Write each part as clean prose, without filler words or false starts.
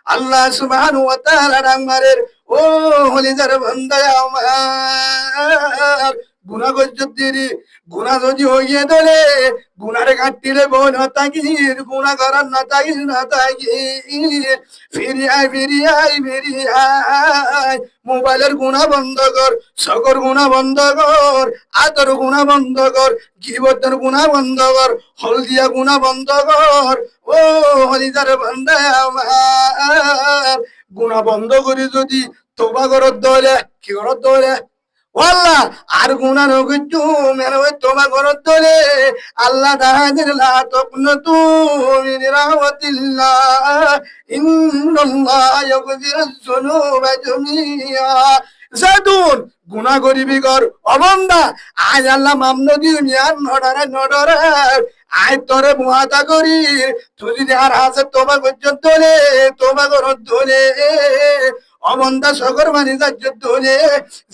আল্লাহ সুবহানাহু ওয়া তাআলা রাহমানের ও হলিদার বান্দা আমার গুনাহ গজ্জতিরি গুনাহ যদি হইয়ে দলে গুনারে কাটিলে বন তাগির গুনাহ করার না তাগির না তাগির ফিরিয়াই মোবাইলের গুনাহ বন্ধ কর সকর গুনাহ বন্ধ কর আতর গুনাহ বন্ধ কর গীবতের গুনাহ বন্ধ কর হলদিয়া গুনাহ বন্ধ কর ও হলিদার বান্দা আমার গুনাহ বন্ধ করি যদি তওবা করত দলে কি করত দলে ওয়াল্লাহ আর গুনাহ নগজু মেরে ওই তওবা করত দলে আল্লাহ তাআলা লা তাকনাতু মিন রাহমাতিল্লাহ ইন্নাল্লাহ ইয়াগফিরুজ যুনুবা জামিআ জাদুন গুনাহ করিবি কর অবন্দা আজ আল্লাহ মামলা দিও নিয়ার নডরে আয় তোরে মুহাতা করি তুই যদি আর হাসে তওবা করছত দলে তওবা করত দলে অবন্দা সকর মানি যাচ্ছ দলে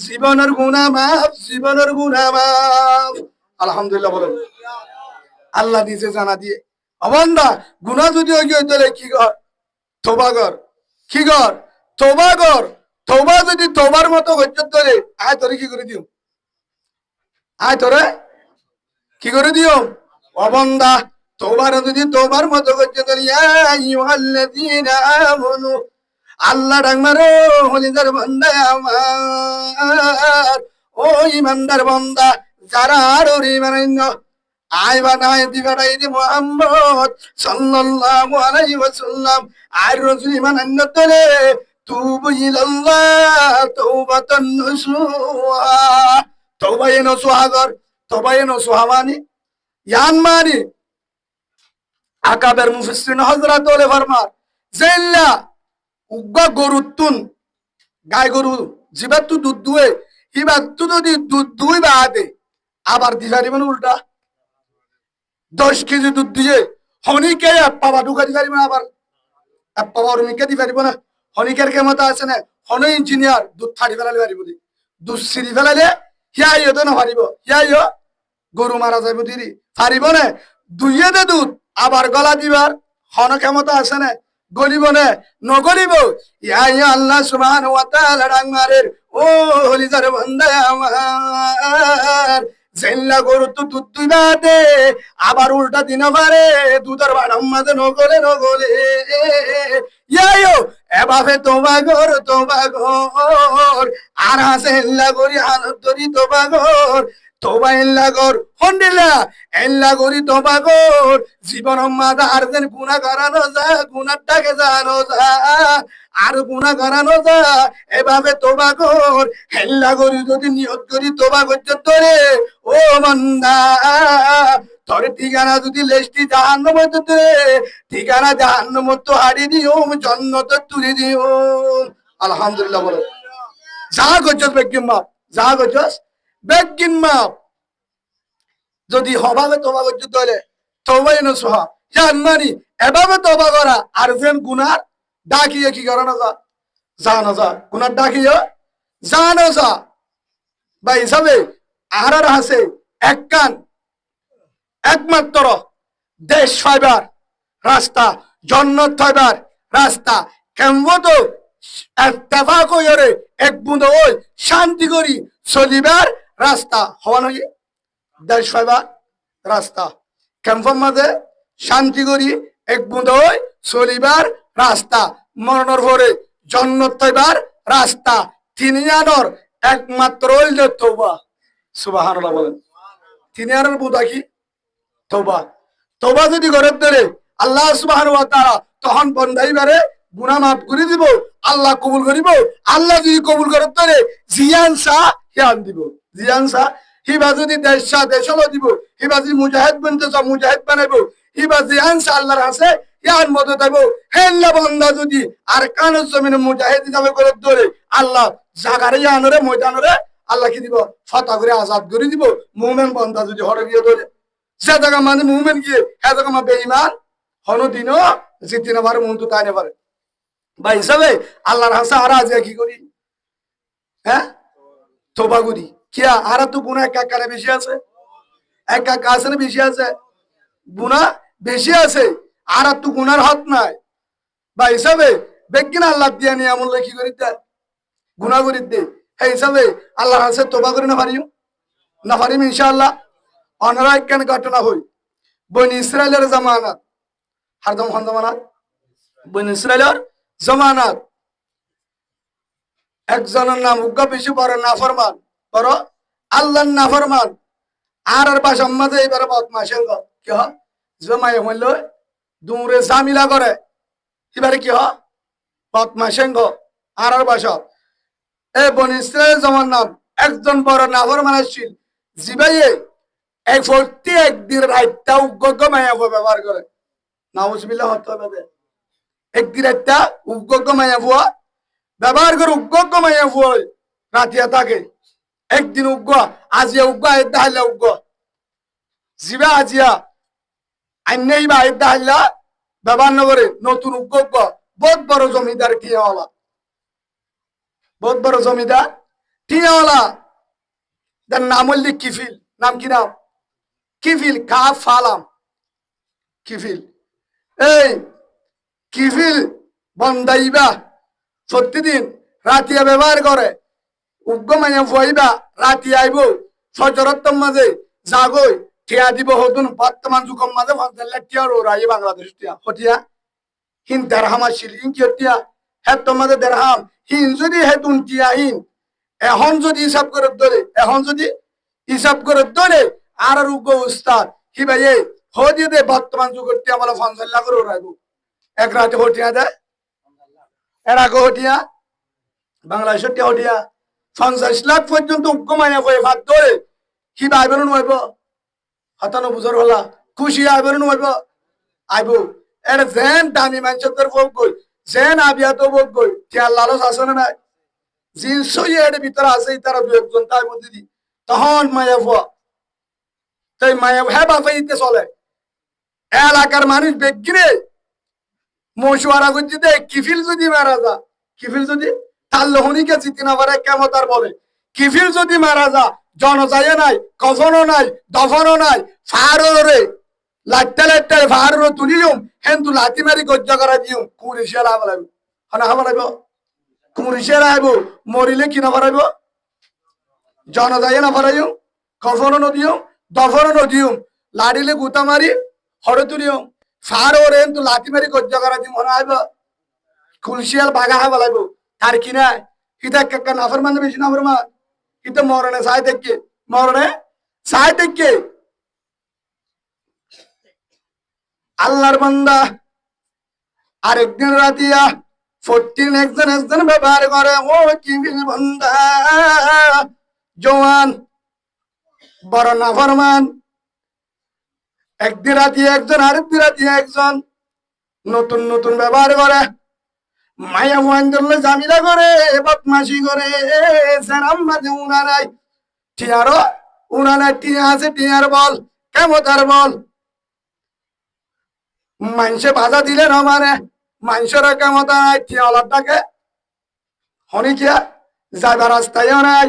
জীবনের গুনাহ মাফ আলহামদুলিল্লাহ বলেন আল্লাহ দিয়েছে জানা দিয়ে অবন্দা গুনাহ যদি হয়ে দলে কি কর তওবা কর কি কর তওবা কর তওবা যদি তওবার মতো করছ দলে আয় তোরে কি করে দিও আয় তোরে কি করে দিও অবন্দা তওবার যদি তওবার মতো করছ দলে ইয়া আইয়ুহাল্লাযীনা আমানু আল্লাহ রাহমানো হলিদার বান্দা আমার ও ইমানদার বান্দা যারা আর ঈমান আয় বানায় দিবাড়াই দি মুহাম্মদ সাল্লাল্লাহু আলাইহি ওয়াসাল্লাম আর রাসূল ঈমান আনতরে তুবু ইলাল্লাহ তাওবাতান নসুহা তওবায়ে নসুহা মানে ইয়ান মানে আকাবের মুফাসসিরিন হযরত ওলে ফরমান জাইল্লা উগ্গা গরুতুন গাই গরু জিবাতু দুধ দুয়ে হিবাতু যদি দুধ দুই বাদে আবার দিবারিবেন উল্টা 10 কেজি দুধ দিয়ে হনিকে পাবা ঢুকা দিবারিবেন আবার পাবা রমিকে দিবারিব না হনিকের ক্ষমতা আছে না হন ইঞ্জিনিয়ার দুধ ছাড়ি ফেলালে পারিব দুধ ছিড়ি ফেলালে হিয়াইও তো না পারিব হিয়াইও গরু মারা যাইব দিদি পারিব না দুইয়ে দে দুধ আবার গলা দিবার হন ক্ষমতা আছে না গলিব না নগলিব ইয়া আল্লাহ সুবহানাহু ওয়া তাআলা রাহমানের ও হলিদার বান্দা আমার জেল্লা গরু তো দুধ দুইবা দে আবার উল্টা দিন পারে দুধের বাড়াম মাঝে নগলে ইয়াইও এভাবে তওবা কর আর হাসে এল্লা করি হানত ধরি তওবা কর তওবা এল্লা কর হন্ডিলা এল্লা করি তওবা কর জীবন মাদা আর যেন গুনাহ করানো যা গুনাহটাকে জানো যা আর গুনাহ করানো যা এভাবে তওবা কর এল্লা করি যদি নিয়ত করি তওবা করছ তোরে ও বান্দা তোর ঠিকানা যদি লেস্টি জাহান্নাম হইতে ঠিকানা জাহান্নাম তো হারি দিও জান্নাত তুলি দিও আলহামদুলিল্লাহ বলো যা করছস বেগিন মাপ যদি হবাবে তওবা করছ তাহলে তওবায়ে নসুহা জান্নানি এভাবে তওবা করা আর যেন গুনার ডাকিয়ে কি করা না যা গুনার ডাকিয়ে জানো যা ভাই হিসাবে আহার আছে এক কান একমাত্র দেশ ফাইবার রাস্তা জন্নত ফাইবার রাস্তা কেমন তো ইত্তেফাক করে এক বুঁদ ওই শান্তি করি চলিবার রাস্তা হওয়া নয় দেশ ফাইবার রাস্তা কেমন মাঝে শান্তি করি এক বুঁদ ওই চলিবার রাস্তা মরণর পরে জন্নত ফাইবার রাস্তা তিনি আনর একমাত্র হইল তওবা সুবহানাল্লাহ বলেন তিনি আনর বুদা কি তওবা যদি ঘরের ধরে আল্লাহ সুবহানাহু ওয়া তাআলা তখন বন্দাইবারে গুনাহ মাফ করে দিব আল্লাহ কবুল করিব আল্লাহ যদি কবুল করে ধরে জিয়ান শাহ হিয়ান দিব জিয়ান শাহ হিবা যদি দেশ শাহ দেশলো দিব হিবা যদি মুজাহিদ বনতে চাও মুজাহিদ বানাইব হিবা জিয়ান শাহ আল্লাহর আছে ইয়ার মধ্যে থাকবো হেল্লা বন্দা যদি আর কানের জমিনে মুজাহিদ হিসাবে করে ধরে আল্লাহ জাগারে আনরে ময়দানরে আল্লাহ কি দিব ফাতা করে আজাদ করে দিব মুমিন বন্দা যদি হরে গিয়ে ধরে সে জায়গা মানে মুভমেন্ট গিয়ে হ্যাঁ জায়গা মা বেঈমান হনো দিনও জিতি না পারে মন তো তাই না পারে ভাই হিসাবে আল্লাহর হাসা আর আজ কি করি হ্যাঁ তওবা করি কিয়া আর তো গুনাহ এক কারে বেশি আছে এক আছে না বেশি আছে গুনাহ বেশি আছে আর তো গুনার হাত নাই ভাই হিসাবে বেগিন আল্লাহ দিয়া নিয়ে এমন কি করিতে গুণা করিতে সেই হিসাবে আল্লাহর কাছে তোবা করি না পারিম ইনশাআল্লাহ। অনারা একখান ঘটনা হই বনি ইসরায়েলের জামানাত হারদম খান জামানাত বনি ইসরায়েলের জামানাত একজনের নাম উগ্গা বেশি বড় নাফরমান বড় আল্লাহর নাফরমান আর বাসার মাঝে এবারে বদমাশের কি হয় জমায়ে হইল দূরে জামিলা করে এবারে কি হয় বদমাশের আর বাসা এই বনি ইসরায়েল জমান নাম একজন বড় নাফরমান ছিল জিবাইয়ে এক প্রতি একদিন রাতটা উগ্গ মায়া ব্যবহার করে নাউজুবিল্লাহ হতে হবে একদিন একটা উগ্গ মায়া ভুয়া ব্যবহার করে উগ্গ মায়া ভুয়া রাতিয়া থাকে একদিন উগ্গ আজিয়া উগ্গ আয়দা হাইলা উগ্গ জিবা আজিয়া আইনেই বা আয়দা হাইলা ব্যবহার নগরে নতুন উগ্গ বহুত বড় জমিদার টিয়াওয়ালা বহুত বড় জমিদার টিয়াওয়ালা তার নাম হল কিফিল নাম কি নাম কিফিল কাফ ফালাম কিফিল এই কিফিল বন্দাইবা প্রতিদিন রাতিয়া ব্যবহার করে উগ্গ মাইয়া ফুয়াইবা রাতি আইব ফজরতম মাঝে জাগই টিয়া দিব হতুন বর্তমান যুগম মাঝে 50 লাখ টিয়া ওরাই বাংলাদেশ টিয়া হটিয়া হিন দেড়হাম আসছিল হিন কি টিয়া হে তোমাদের দেড়হাম হিন যদি হেতুন টিয়া হিন এখন যদি হিসাব করে ধরে এখন যদি হিসাব করে ধরে আর উগ্গ উস্তাদ কি ভাই হদি দে বর্তমান যুগের টিয়া বলে 50 লাখ ওরাইব এক রাতে হটিয়া দেয় এরা হটিয়া বাংলাদেশের টিয়া হটিয়া 50 লাখ পর্যন্ত উগ্গ মাইয়া হয়ে ভাত ধরে কি আইবেন নইব হাতানো বুঝর হলা খুশি আইবেন নইব আইব এর যেন দামি মানুষের ভোগ গই যেন আবিয়া তো ভোগ গই টিয়া লালস আছে না নাই জিনিস এর ভিতরে আছে তারা দু একজন তাই মধ্যে দি তখন মায়া ভুয়া তাই মায়া হ্যাঁ বাপাইতে চলে এলাকার মানুষ বেগিরে মশুয়ারা করছি দে কিফিল যদি মারা যা কিফিল যদি তার লোহনীকে জিতি না পারে কেমন তার বলে কিফিল যদি মারা যা জনজায় নাই কফনও নাই দফনও নাই ফারো রে লাট্টা লাট্টা ফারো তুলিম হেন্তু লাঠি মারি গজ্জ করা দিও কুরিশিয়াল আবার আইব হনা খাবার আইব কুরিশিয়াল আইব মরিলে কি না পারাইব জনজায় না পারাইম কফনও নদিও দফনও নদিও লাড়িলে গুতা মারি হরে তুলিও ফারো রে হেন্তু লাঠি মারি গজ্জ করা দিম হনা আইব কুরিশিয়াল বাগা হা বলাইব তার কি না হিতা কাকা নাফর মানে বেশি নাফর মা হিতা মরণে সাই দেখকে মরণে সাই দেখকে আল্লাহর বান্দা আরেকদিন রাতিয়া 14 একজন ব্যবহার করে ও কিবিল বান্দা জওয়ান বড় নাফরমান একদিন রাতিয়া একজন আরেকদিন রাতিয়া একজন নতুন ব্যবহার করে মায়া ওয়াঞ্জলে জামিলা করে বদমাশি করে সারাম মাঝে উনা নাই টিয়ারো উনা নাই টিয়া আছে টিয়ার বল কেমতার বল মানুষে বাধা দিলে না মানে মানুষের কেমতা নাই টিয়াওয়ালাটাকে হনি কিয়া যাবার রাস্তায় নাই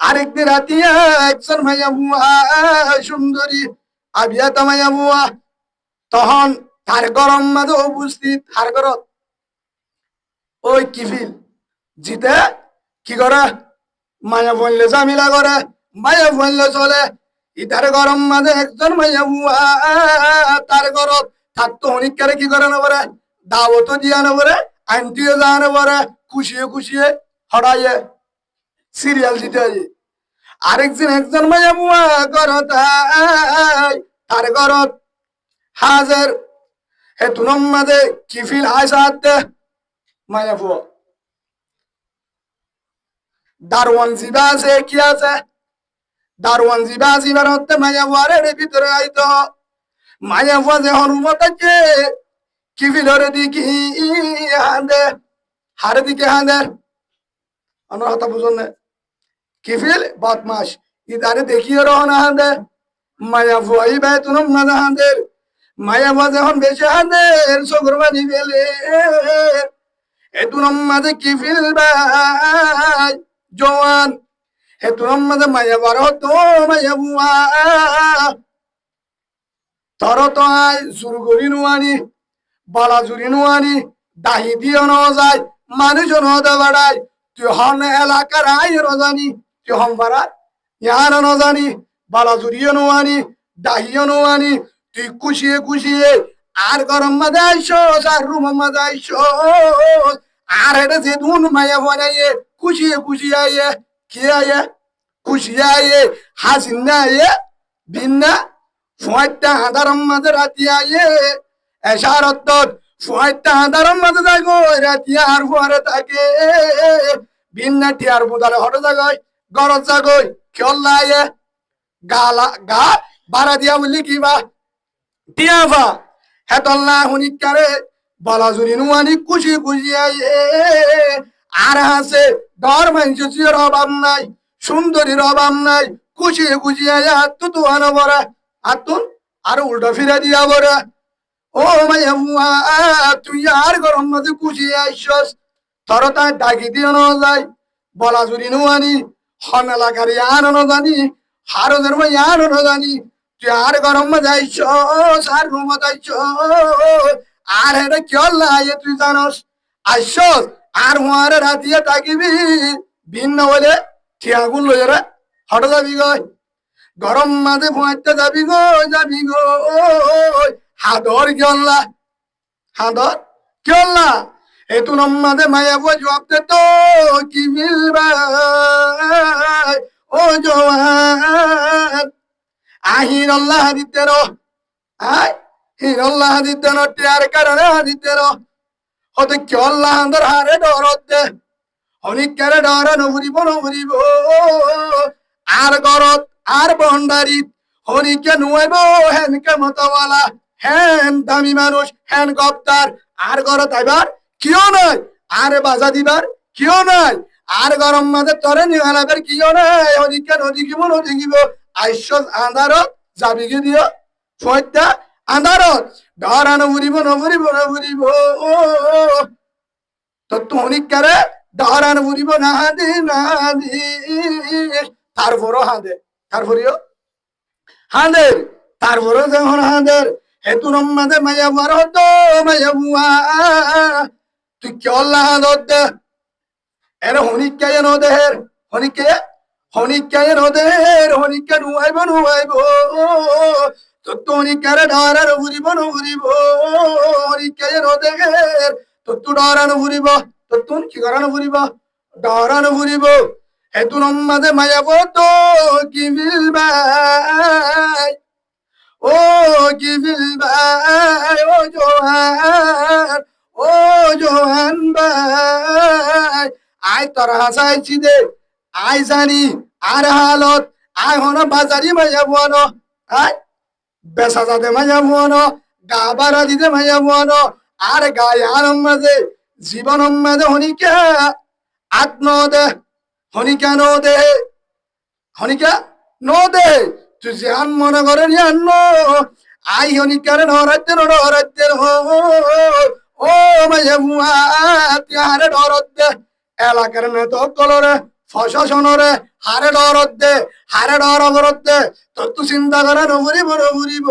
আরেকদিন রাতিয়া একজন মাইয়া বুয়া সুন্দরী আবিয়াতা মাইয়া বুয়া তখন তার গরম মাঝে উপস্থিত তার ঘরত ওই কিফিল জিতে কি করে মায়া বললে জামিলা করে মায়া বললে চলে ইতার গরম মাঝে একজন মাইয়া বুয়া তার ঘরত থাকতো অনেক করে কি করে না পারে দাওয়াতও দিয়া না পারে আনটিও যা না পারে খুশিয়ে হড়াইয়ে সিরিয়াল দিতে হয় একজন মাইয়া বুয়া ঘরত তার ঘরত হাজার হে তুনম মাঝে কিফিল আইসাতে মায়া বুয়া দারওয়ান জিবা আছে কি আছে দারওয়ান জিবা জিবার হতে মায়া বুয়ারের ভিতরে আইতো মায়া বুয়া যে হনুমত আছে কিফিলরে দিকে হাঁদে হারে দিকে হাঁদে আমরা হতা বুঝুন না কিফিল বদমাস ইদারে দেখিয়ে রহনা হাঁদে মায়া বুয়াই ভাই তুনম মাঝে হাঁদের মায়া বুয়া যখন বেশি হাঁদের সগরবানি বেলে এতুনম মাঝে কিফিল ভাই জওয়ান এতুনম মাঝে মায়া বার হতো মায়া বুয়া তর তো আয় জুর গরি নুয়ানি বালা জুরি নুয়ানি দাহি দিও ন যায় মানুষ নদে বাড়াই তুই হন এলাকার আই রজানি তুই হম বাড়ার ইয়ার ন জানি বালা জুড়িও নোয়ানি দাহিও নোয়ানি তুই খুশিয়ে খুশিয়ে আর গরম মাঝে আইসোস আর রুম মাঝে আইসোস আর এটা যে দুন মায়া বানাইয়ে খুশিয়ে খুশিয়ে আইয়ে কে আইয়ে খুশি আইয়ে হাসিন না আইয়ে ভিন্না ফুয়াইটা হাদারম মাঝে রাতি আইয়ে এসারত ফুয়াইটা হাদারম মাঝে যাগো রাতি আর ফুয়ারে থাকে ভিন্না টিয়ার বুদালে হটে যাগয় গরজ যাগয় খেলা আইয়ে গালা গা বাড়া দিয়া বললি কিবা টিয়াবা হেতল্লা হুনিকারে বলাজুরি নুয়ানি খুশি খুশি আইয়ে আর হাসে ডর মানুষের অভাব নাই সুন্দরীর অভাব নাই খুশি খুশি আইয়া তু তু আনো বরা আতুন আর উল্টা ফিরে দিয়া বরা ও মাইয়া বুয়া তুই আর গরম মাঝে খুশি আইসস তোর তাই ডাকি দিও ন যায় বলাজুরি নুয়ানি হন এলাকার আনো ন জানি হারো ধর্ম আনো ন জানি তুই আর গরম মাঝে আইসস আর রুম আইসস আর এটা কেলা আইয়ে তুই জানস আইসস আর হুয়ারে রাতিয়ে থাকিবি ভিন্ন হলে ঠিয়াগুন লইরে হটে যাবি গয় গরম মাঝে ভুয়াইতে যাবি গো হাদর কেলা হাদর কেলা এতু নম্মাদে মায়া বো জবাব দে তো কি মিলবা ও জওয়ান আহির আল্লাহ দিতে রো আয় হির আল্লাহ দিতে নো টিয়ার কারণে দিতে রো হতে কি আল্লাহ আন্দর হারে ডরত দে অনেকরে ডর নভরিব আর গরত আর বন্ডারিত হনিকে নুয়াইব হেনকে মতওয়ালা হেন দামি মানুষ হেন গপ্তার আর গরত আইবার কিও নাই আর বাজা দিবার কিও নাই আর গরম মাঝে তরে নিহালাবের কিও নাই হনিকে নদিকিব আইসস আন্ধারত যাবিকে দিও ফয়তা আন্ধারত ডর নভরিব তো তুনিকারে ডরান বুড়িব না দি তারপরও তারপরেও হাঁদের তারপরেও যখন হাঁদের হেতু নম্মাদে মাইয়া বার হতো মাইয়া বুয়া তুই কেলা হাঁদর দে এর হনিকায় নদেহের হনিকায় নদেহের হনিকা নুয়াইব তো তুনিকারে ডরান বুড়িব হনিকায় নদেহের তো তু ডরান বুড়িব তুন কি করানো ফুরিব ডরানো ফুরিব হেতু নম্মাদে মায়াব তো কি বিলবাই ও কি বিলবাই ও জোহান ভাই আই তোর হাসাইছি দে আই জানি আর হালত আই হন বাজারি মায়াব আনো আই বেসা যাতে মায়াব আনো গা বাড়া দিতে মায়াব আনো আর গায়ে আনম মাঝে জীবন মেদে হনিকা আত্ম দে হনিকা দে তুই জান মনে করে জান আই হনিকার নরাজ্যের ও মাঝে বুয়া হারে ডরত দে এলাকার নেত কলরে প্রশাসনরে হারে ডরত দে হারে ডর দে তোর তুই চিন্তা করে নভরিব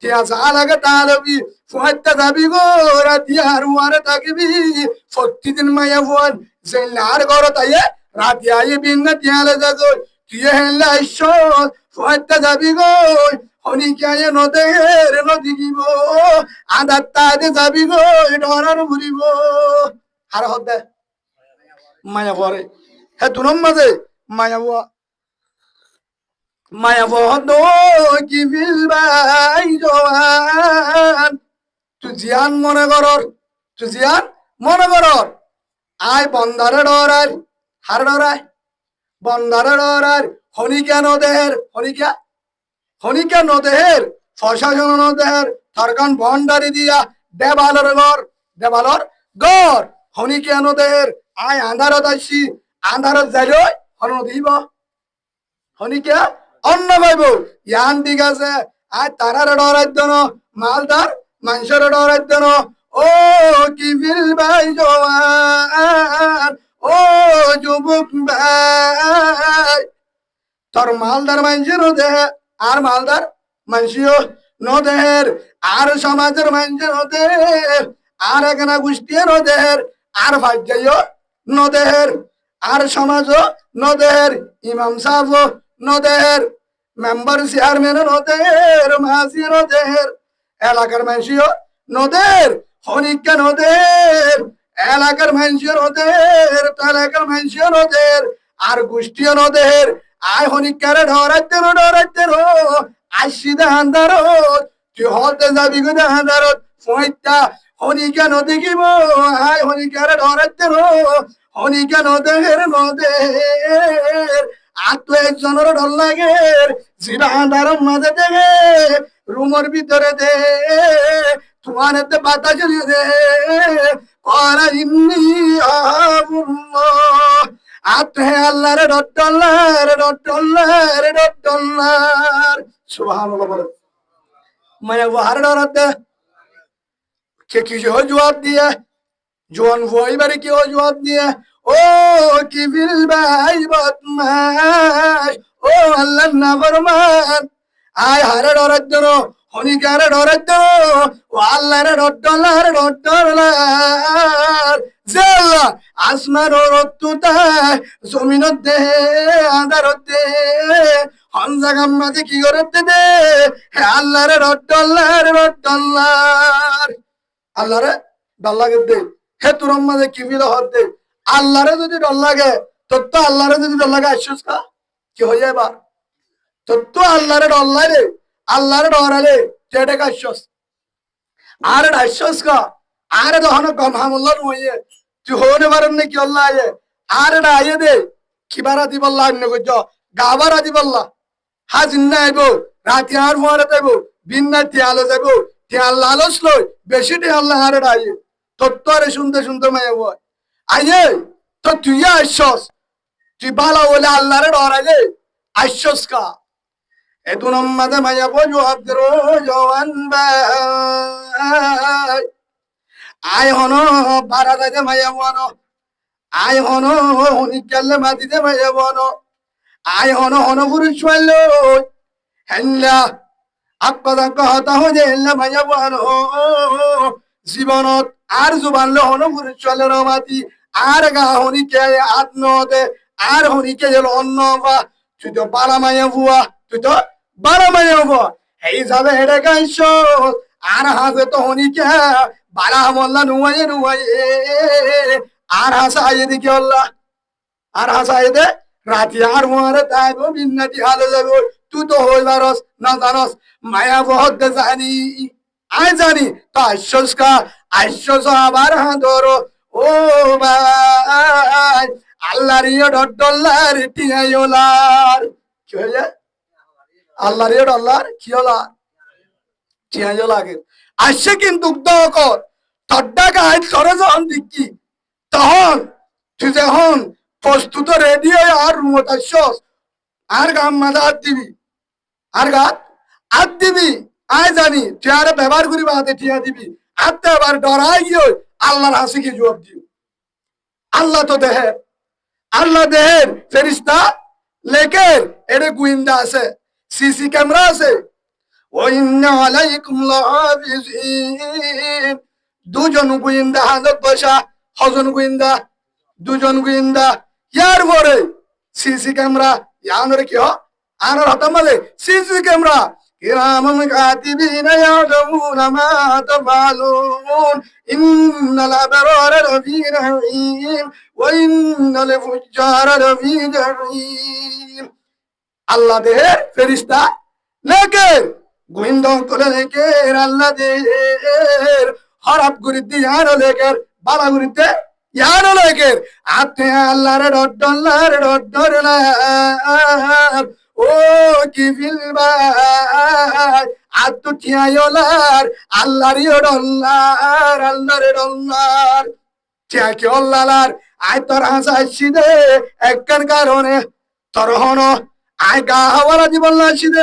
টিয়া যা লাগে তা লবি ফুয়াইতে যাবি গো রাতি আর উয়ারে থাকিবি প্রতিদিন মাইয়া ফুয়ান যে আর ঘরত আইয়ে রাতি আইয়ে বিন্না টিয়ালে যাগো তুই হেনলে আইস ফুয়াইতে যাবি গো হনিকে আইয়ে নদিগিব আদার তাদে যাবি গো ডরার ঘুরিব আর হদে মায়া ফুয়ারে হে তুনম মাঝে মায়া ফুয়া মায়া বহদ কি বিলবাই জওয়ান তুই জিয়ান মনে করর আই বন্দারে ডরার হার ডরাই বন্দারে ডরার হনিকা নদেহের প্রশাসন নদেহের সরকার বন্ডারি দিয়া দেবালর গর হনিকা নদেহের আই আন্ধারত আইসি আন্ধারত যাইল হন দিব হনিকা অন্য ভাইব ইয়ান ঠিক আছে আর তারার ডরাইত ন মালদার মানুষের ডরাইত ন ও কি বিল ভাই জওয়ান ও যুবক ভাই তোর মালদার মানুষের দেহে আর মালদার মানুষিও নদেহের আর সমাজের মানুষের দেহের আর এখানে গোষ্ঠী নদের আর ভাজ্যায় নদের আর সমাজ নদের ইমাম সাহেব নদের মেম্বার চেয়ারম্যান নদের মাঝি নদের এলাকার মানুষও নদের হনিকা নদের এলাকার মানুষের নদের এলাকার মানুষের নদের আর গোষ্ঠীয় নদের আয় হনিকারে ডরাইতে আসি দান্দারত তুই হতে যাবি গো দান্দারত ফইতা হনিকা নদী গিব আয় হনিকারে ডরাইতে হনিকা নদের আর তো একজনের ডর লাগে জিবা আন্ধারের মাঝে দেখে রুমের ভিতরে দে তোমার এতে বাতাস দে করা ইন্নি আবুল্লাহ আতে আল্লাহর ডর সুবহানাল্লাহ বলে মানে ওহার ডরাতে কে কি জবাব দিয়ে জোয়ান ভয় বাড়ি কি জবাব দিয়ে ও কি বিল ভাই বদমাশ ও আল্লাহ না ফরমান আয় হারে ডরার জন্য হনিকারে ডরার জন্য ও আল্লাহরে ডর যে আল্লাহ আসমান ও রত্তুতা জমিনত দে আদারত দে হনজাগাম মাঝে কি করতে দে হে আল্লাহরে আল্লাহরে ডর লাগে দে হে তোর মাঝে কি বিল হতে আল্লাহরে যদি ডর লাগে তোর তো আল্লাহরে যদি ডর লাগে আশ্বাস কা কি হয়ে যায় বা তোর তো আল্লাহরে ডর লাগে আল্লাহরে ডরালে যেটা আশ্বাস আর আশ্বাস কা আর তখন গমহামুল্লাহ হইয়ে তুই হতে পারেন নাকি আল্লাহ আয়ে আর এটা আইয়ে দে কিবারা দি বললা অন্য কইছ গাবারা দি বললা হাজিন আইব রাতি আর ফুয়ারে যাইব বিন্না তিয়ালে যাইব তিয়াল লালস লই বেশি তিয়াল আর এটা আইয়ে তোর তো আরে শুনতে মায়া বয় আইয়ে তো তুই আশ্বাস তুই ভালো বলে আল্লাহরে ডরাইলে আশ্বাস কা এতু নম্মাদে মায়া বজু আব্দুর জওয়ান ভাই আয় হন বারা যাইতে মায়া বনো আয় হন হনিকালে মাটিতে মায়া বনো আয় হন পুরুষ পাইল হেল্লা আক্কা হতা হয়ে হেল্লা মায়া বনো জীবনত আর জুবানলে হন পুরুষ পাইল মাটি আর গা হনিকে আত নদে আর হনিকে গেল অন্য বা তুই তো বারা মায়া বুয়া তুই তো বারা মায়া বুয়া এই যাবে হেডে গাইছ আর হাসে তো হনিকে বারা মল্লা নুয়াইয়ে আর হাসা আইয়ে দিকে আল্লাহ আর হাসা আইয়ে দে রাতি আর হুয়ারে তাইব বিন্নাটি হালে যাবে তুই তো হই বারস না জানস মায়া বহুত দে জানি আই জানি তো আশ্বাস আবার ধরো ও ভাই আল্লাহর ডল্লার টিয়াইলার কি হয়ে যায় আল্লাহর ডল্লার কি হলা টিয়াইও লাগে আসছে কিন্তু কর তড্ডা গায়ে ধরে যখন দিচ্ছি তখন তুই যখন প্রস্তুত রেডি হয়ে আর রুমত আসছস আর গাম মাঝে হাত দিবি আয় জানি তুই আরে ব্যবহার করিবা হাতে টিয়া দিবি হাতে আবার ডরাই গিয়ে আল্লাহর হাসি কি জবাব দিও আল্লাহ তো দেহের ফেরিস্তা লেকের এর গুইন্দা আছে সিসি ক্যামেরা আছে দুজন গোয়েন্দা হাজত বসা হজন গোয়েন্দা দুজন গোয়েন্দা ইয়ার পরে সিসি ক্যামেরা ইয়ানোর কি আনোর হতাম বলে সিসি ক্যামেরা কিরামান কাতিবিনা ইয়ালামুনা মা তাফআলুন ইন্নাল আবরারা লাফি নাঈম ওয়া ইন্নাল ফুজ্জারা লাফি জাহিম আল্লাহ দেহের ফেরেশতা লেকের গোয়েন্দা করে লেকের আল্লাহ দেহের হরাপ গুরিতে ইয়ানো লেকের বালা গুরিতে ইয়ানো লেকের আতে আল্লাহর ডর ও কি ফিলবাই আত্ম টিয়াইলার আল্লাহর ডল্লার টিয়া কি আল্লাহর আয় তোর হাসা আসছি দে একখান কারণে তোর হন আয় গা হাওয়ালা জীবন আসছি দে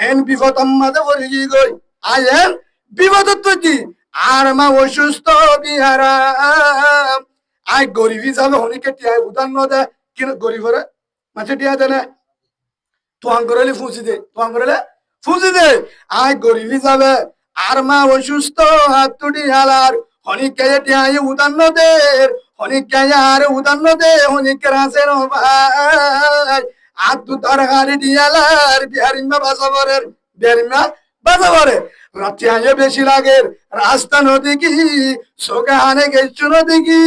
এন বিপদ আম্মাদে বলি গই আয় এন বিপদ তুই আর মা অসুস্থ বিহারাম আয় গরিব হিসাবে হনিকে টিয়াই উদান দে কিন্তু গরিবরে মাঝে টিয়া দেনে তোয়াং করলে ফুঁসি দে আয় গরিব হিসাবে আর মা অসুস্থ হাতুড়ি হালার হনিকায় টিয়াই উদান্ন দের হনিকায় আর উদান্ন দে হনিকের হাসের ভাই আদু তরকারি দিয়ালার বিহারিমা বাজাবরের বিহারিমা বাজাবরে রাতে বেশি লাগের রাস্তা নদী কি সোকে হানে গেছু নদী কি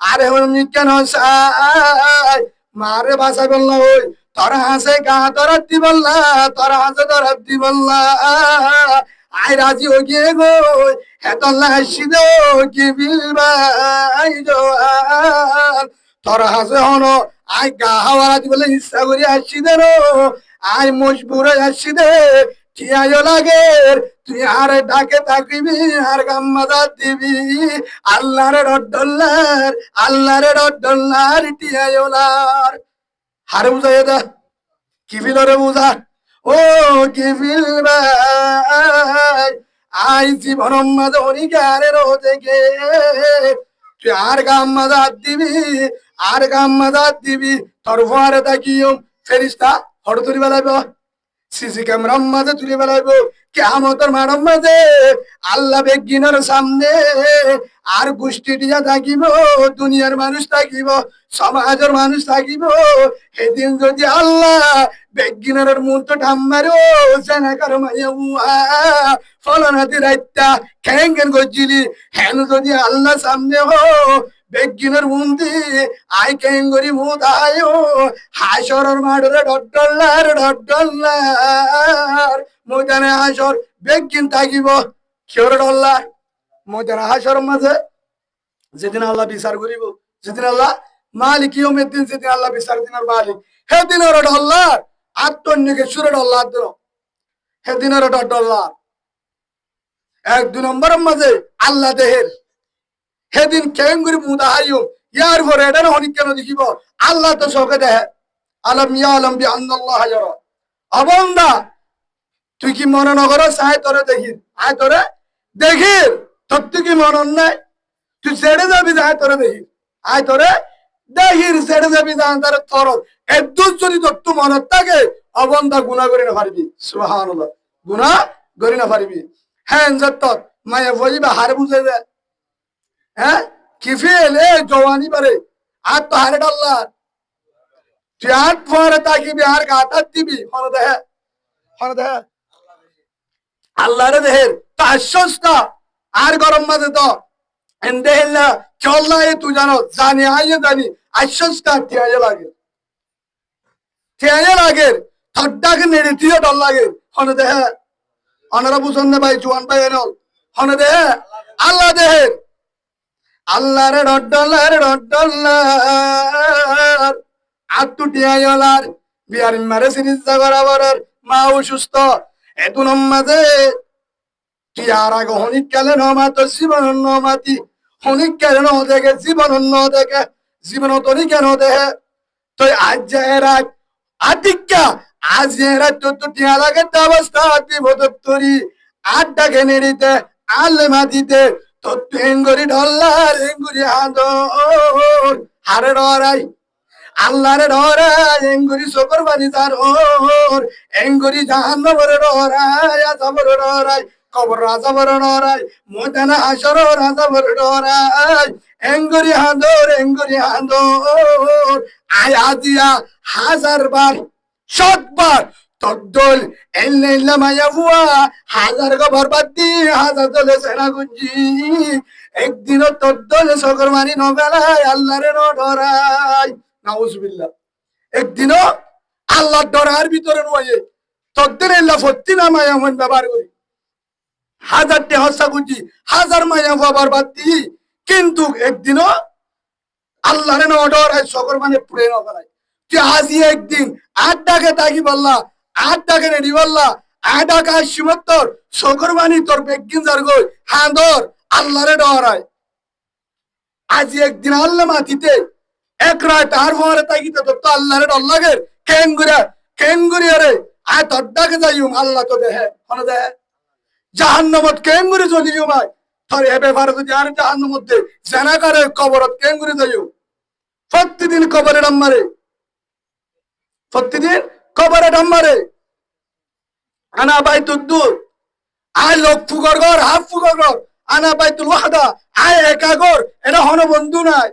আরে হনি কেন সাই মারে বাসা বললা ওই তোরা হাসে গা তোরা দি বললা তোরা হাসে তোরা দি বললা আই রাজি ও গিয়ে গো হেতল্লা হাসি দো কি বিলবাই জোয়ান তোরা হাসে হনো আই গা হাওয়া রাজি বলে ইচ্ছা করি হাসি দে রো আই মজবুরে হাসি দে ঠিয়াইও লাগে তুই আর ডাকে থাকিবি আর গাম্মাদা দিবি আল্লাহরে রড্ডল্লার টিয়াইওলার হারে বুঝাই দা কি ফিলরে বুঝা ও কি ফিল ভাই আই জীবন মাঝে অনিকারে রোজে গে তুই আর গাম্মাদা দিবি তোর ভরে তাকিও ফেরিস্তা হঠাৎ তুলি বেলাইব সিসি ক্যামেরার মাঝে তুলে বেলাইব কেমতের মানব মাঝে আল্লাহ বেগিনের সামনে আর গোষ্ঠী দিয়া থাকিব দুনিয়ার মানুষ থাকিব সমাজের মানুষ থাকিব সেদিন যদি আল্লাহ বেগিনের মুহূর্ত ঠাম্মারো সেনাকার মাইয়া ফলনাতি রাইতা খেঙ্গেন গজিলি হেন যদি আল্লাহ সামনে হো বেগিনের মুন্দি আই কেঙ্গরি মুদায়ো হাসরের মাঠরে ডড্ডল্লার ময়দানে হাসর বেগিন থাকিব কিয়র ডল্লার ময়দানে হাসর মাঝে যেদিন আল্লাহ বিচার করিব যেদিন আল্লাহ মালিক ইয়াউমিদ্দিন যেদিন আল্লাহ বিচার দিনের মালিক সেদিন ওর ডল্লার আত্মন্যকে সুরে ডল্লার দিল সেদিন ওর ডল্লার এক দুই নম্বরের মাঝে আল্লাহ দেহের সেদিন কেঙ্গুরি মুদা হাইও ইয়ার পরে এটা অনেক কেন দেখিব আল্লাহ তো চোখে দেহে আলম ইয়া আলম বি আন্নাল্লাহ ইয়ারা অবন্দা তুই কি মনে নগর চাই তোরে দেখি আয় তোরে দেখির তোর তুই কি মনন নাই তুই ছেড়ে যাবি যাই তোরে দেখি আয় তোরে দেখির ছেড়ে যাবি যাই তারে তোর একদম যদি তোর তু মনত থাকে অবন্দা গুণা করি না পারবি সুবহানাল্লাহ গুণা করি না পারবি হ্যাঁ যত মায়ে বলিবা হার বুঝে যায় হ্যাঁ কি ফেল এ জওয়ানি বারে আর তো হারে ডাল্লা তুই আট পরে তাকিবি আর গাটা দিবি হন দেহ আল্লাহরে দেহের তো আশ্বস্তা আর গরম মাঝে তো এন্দেহেল্লা চল্লা এ তুই জানো জানি আইয়ে জানি আশ্বস্তা টিয়াইয়ে লাগে থড্ডাকে নেড়ে দিয়ে ডর লাগে হন দেহ অনারা বুঝন না ভাই জোয়ান ভাই এনল হন দেহ আল্লাহ দেহের আল্লাহরে রড্ডল্লার আত্তু টিয়াইলার বিয়ারিন মারে সিরিজা বরাবরের মা অসুস্থ এতু নমাজে তুই আর আগে হনিক কালে নমাত জীবন নমাতি হনিক কালে ন দেখে জীবন ন দেখে জীবন তরি কেন দেখে তুই আজ যায় রাত আদিক্কা আজ রাত তো টিয়া লাগে অবস্থা দিব তরি আড্ডা কেনে দিতে আলে মাটিতে তোর এঙ্গুরি ডল্লার এঙ্গুরি হাদর হারে ডরাই আল্লাহরে ডরাই এঙ্গুরি শকর বানি তার ওর এঙ্গুরি জাহান্নামের ডরাই আযাবের ডরাই কবর আযাবের ডরাই ময়দানে হাসর আযাবের ডরাই এঙ্গুরি হাদর আয়া দিয়া হাজার বার শতবার তদ্দল এল্লা মায়া হুয়া হাজার গো বরবাদি হাজার দলে সেনা গুঞ্জি একদিনও তদ্দলে সকর মানি নবেলায় আল্লাহরে ডরাই নাউজুবিল্লাহ একদিনও আল্লাহ ডরার ভিতরে নয় তদ্দের এল্লা ফত্তি না মায়া মন ব্যবহার করি হাজারটি হসা গুঞ্জি হাজার মায়া হুয়া বরবাদি কিন্তু একদিনও আল্লাহরে ডরাই সকর মানে পুরে নবেলায় তুই আজি একদিন আড্ডাকে তাকি বললা আড্ডাকে রেডি বললা আড্ডাকে আসিমত তোর সকরবানি তোর বেগিন যার গই হাঁদর আল্লাহরে ডরায় আজি একদিন আল্লাহ মাটিতে এক রাত আর ভরে তাকিতে তোর তো আল্লাহরে ডর লাগে কেঙ্গুরি আরে আয় তোর ডাকে যাইম আল্লাহ তো দেহে হন দেহে জাহান্নামত কেঙ্গুরি চলিও মাই তোর এ ব্যাপারে যদি আর জাহান্নামত দে জানাকারে কবরত কেঙ্গুরি যাইও প্রতিদিন কবরে ডাম্মারে প্রতিদিন কবরে ডাম্মারে আনা বাই তুদ্দুর আয় লোক ফুকর ঘর হাফ ফুকর ঘর আনা বাইতুল ওয়াহদা আয় একাগর এটা হন বন্ধু নাই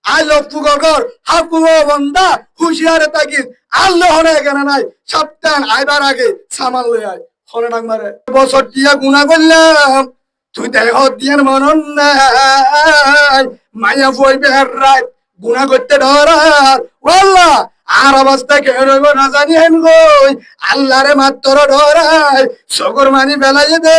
আই লফু গগর হাফুও বন্দা হুশিয়ারে তাকিদ আল্লাহ হনে এখানে নাই সাবধান আইবার আগে সামাল লই আয় হনে ডাক মারে বছর দিয়া গুনাহ করলাম তুই দেহ দিয়ার মনন নাই মায়া বই বের রাত গুনাহ করতে ডরার ওয়াল্লাহ আর অবস্থা কে রইব না জানি হেন গই আল্লাহরে মাত্র ডরাই সকর মানি বেলায় দে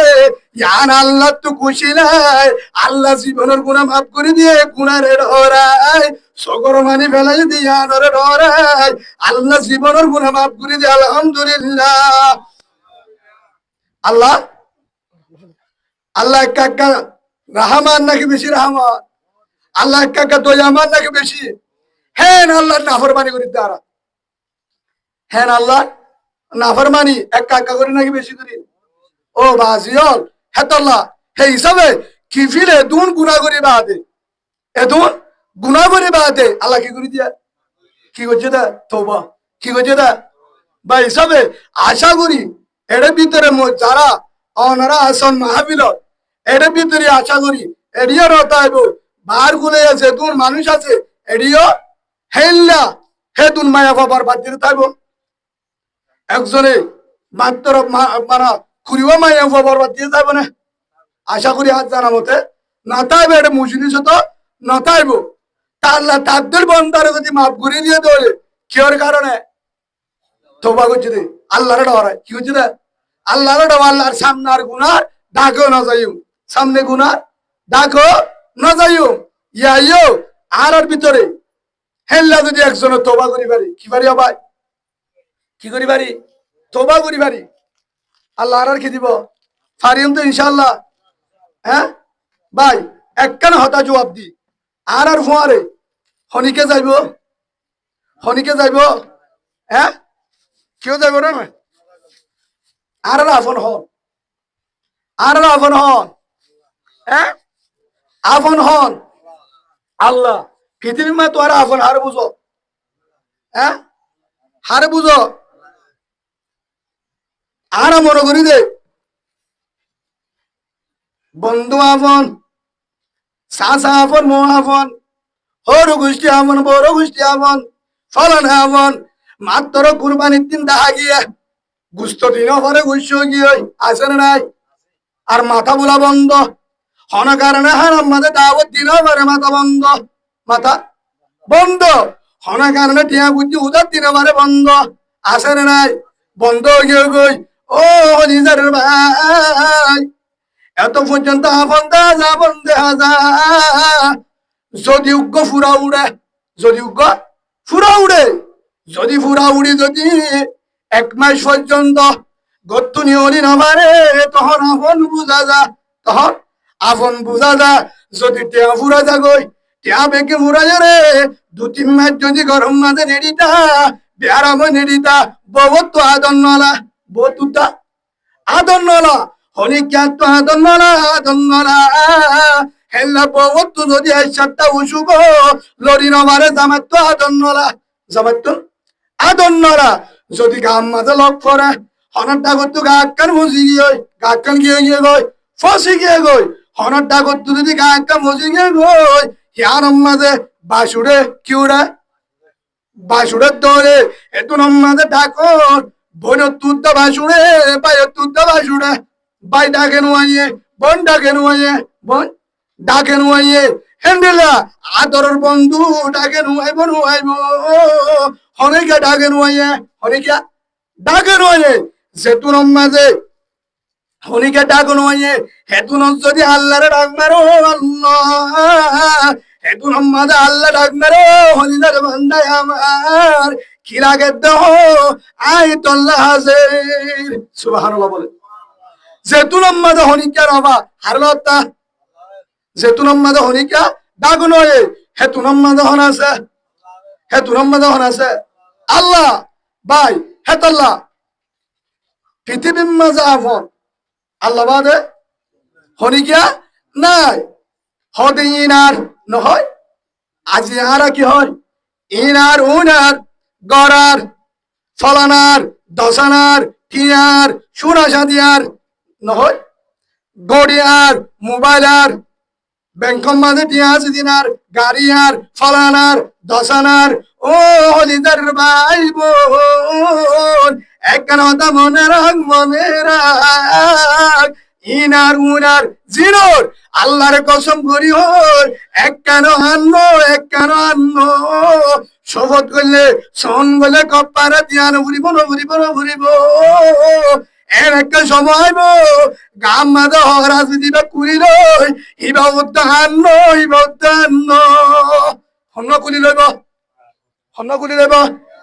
ইয়ান আল্লাহ তো খুশি নাই আল্লাহ জীবনের গুনাহ মাফ করে দিয়ে গুনারে ডরাই সকর মানি বেলায় দিয়ে ইয়ানরে ডরাই আল্লাহ জীবনের গুনাহ মাফ করে দিয়ে আলহামদুলিল্লাহ আল্লাহ আল্লাহ কাকা রহমান নাকি বেশি রহমান আল্লাহ কাকা দয়ামান নাকি বেশি হ্যাঁ আল্লাহ নাফরমানি করি তারা হ্যাঁ আল্লাহ নাফরমানি এক কাকা করি নাকি বেশি করি ও বাজিয়ল হেতল্লাহ হে হিসাবে কি ফিরে দুন গুনাহ করি বাদে এদুন গুনাহ করি বাদে আল্লাহ কি করে দিয়া কি করছে দা তওবা কি করছে দা বা হিসাবে আশা করি এর ভিতরে যারা অনারা আসন মাহফিল এর ভিতরে আশা করি এরিয়া রতাইব বার গুলে আছে দুন মানুষ আছে এরিও হেল্লা হে দুন মায়া বাবার বাদ দিতে থাকব একজনে মাত্র মারা খুরিও মায়া বাবার বাদ দিয়ে যাবে না আশা করি হাত জানা মতে না তাইবে এটা মুসলিম তো না তাইব তাল্লা তাদের বন্ধারে যদি মাফ করে দিয়ে দেবে কিওর কারণে তোবা করছে দে আল্লাহরে ডরায় কি হচ্ছে দে আল্লাহরে ডর আল্লাহর সামনে আর গুনার ডাকো না যাইও সামনে গুনার ডাকো না যাইও ইয়াইও আর ভিতরে হেল্লা যদি একজনের তোবা করি পারি কি পারি ভাই কি করি পারি তোবা করি পারি আল্লাহ আর কি দিব পারিম তো ইনশাআল্লাহ হ্যাঁ ভাই একখান হতা জবাব দি আর ফোয়ারে হনিকে যাইব হ্যাঁ কেউ যাইব না আর আফন হন হ্যাঁ আফন হন আল্লাহ পৃথিবী মা তো আর আফন হারে বুঝো হ্যাঁ হারে বুঝো আর মনে করি দে বন্ধু আফন চাচা আফন মো আফন সরু গোষ্ঠী আফন বড় গোষ্ঠী আফন ফলন আফন মাত্র কুরবানির দিন দেখা গিয়ে গুস্ত দিন পরে গুস্ত গিয়ে আছে না নাই আর মাথা বোলা বন্ধ হন কারণে হার আমাদের দাওয়াত দিন পরে মাথা বন্ধ মাথা বন্ধ হন কারণে টিয়া বুদ্ধি উদার দিন পরে বন্ধ আছে না নাই বন্ধ গিয়ে গই ও নিজের ভাই এত পর্যন্ত আপন দেখা দেখা যা যদি উগ্র ফুরা উড়ে যদি ফুরা উড়ি যদি 1 মাস পর্যন্ত গত্তুনি হলি না পারে তখন আপন বুঝা যা যদি টেয়া ফুরা যা গই টেয়া বেঁকে ফুরা যা রে 2-3 মাস যদি গরম মাঝে নেড়িটা বেড়াম নেড়িটা বহুত তো আদর নলা বহুতটা আদর নলা হনিকা তো আদর নলা হেল্লা বহুত যদি 7টা উসুব লরি নবারে জামাত তো আদর নলা যদি গাম মাঝে লক করে হনটা করতো গাক্কান মুজি গিয়ে গাক্কান গিয়ে গই ফসি গিয়ে গই হনটা করতো যদি গাক্কান মুজি গিয়ে গই হিয়ার মাঝে বাসুরে কিউড়া বাসুরের দরে এত মাঝে ডাকর বোন তুদ্দা বাসুরে বাই তুদ্দা বাসুরে বাই ডাকে নুয়াইয়ে বোন ডাকে নুয়াইয়ে বোন ডাকে নুয়াইয়ে হেন্ডেলা আদরের বন্ধু ডাকে নুয়াইব হনিকা ডাকে নুয়াইয়ে হনিকা ডাকে নুয়াইয়ে যেতুন মাঝে হনিকা ডাকে নুয়াইয়ে হেতুন যদি আল্লাহরে ডাক মারো আল্লাহ হেতুন মাঝে আল্লাহ ডাক মারো হনিদার বান্দায় আমার কি লাগে দেহ আই তল্লাহ হাজির সুবহানাল্লাহ বলে যেতুন মাঝে হনিকা রবা হারলতা যেতুন মাঝে হনিকা ডাক নয় হেতুন মাঝে হন আছে আল্লাহ ভাই হেতাল্লাহ পৃথিবীর মাঝে আফন আল্লাহ বাদে হনিকা নাই হদে ইনার নহয় আজি আর কি হয় ইনার উনার গড়ার ফলানার দশানার টিয়ার সুরা সাদিয়ার নহয় গড়ি আর মোবাইল আর ব্যাংকম মাঝে টিয়া আছে দিনার গাড়ি আর ফলানার দশানার ও হলিদার ভাই বোন একখানা মনে রাখ ইনার উনার জিরোর আল্লাহর কসম করি হোর এক কানো আন্ন শপথ করলে সন বলে কপারা দিয়ানো ঘুরিব এর একটা সময় গাম মাদা হরাজ দিবা কুড়ি লই ইবা উদ্যান্ন হন্ন কুলি লইব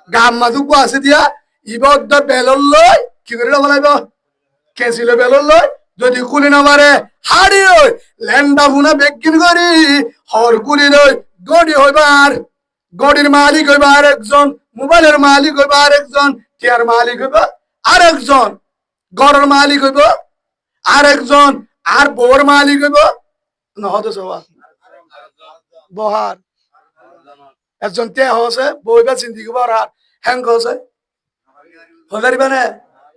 গাম মাজুকো আছে দিয়া ইবা উদ্যা বেলর লই কি করে লব লাগব কেঁচিলে বেলর লই যদি কুলি নামারে হাড়ি লই ল্যান্ডা ফুনা বেকিন করি হর কুলি লই গড়ি হইবার গড়ির মালিক হইবা আরেকজন মোবাইলের মালিক হইবা আরেকজন টিয়ার মালিক হইবা আরেকজন গড়ের মালিক হইব আরেকজন আর বউর মালিক হইব নহত সবা বহার একজন তে হসে বইবা চিন্তি করবার আর হ্যাং হসে হদারিবা না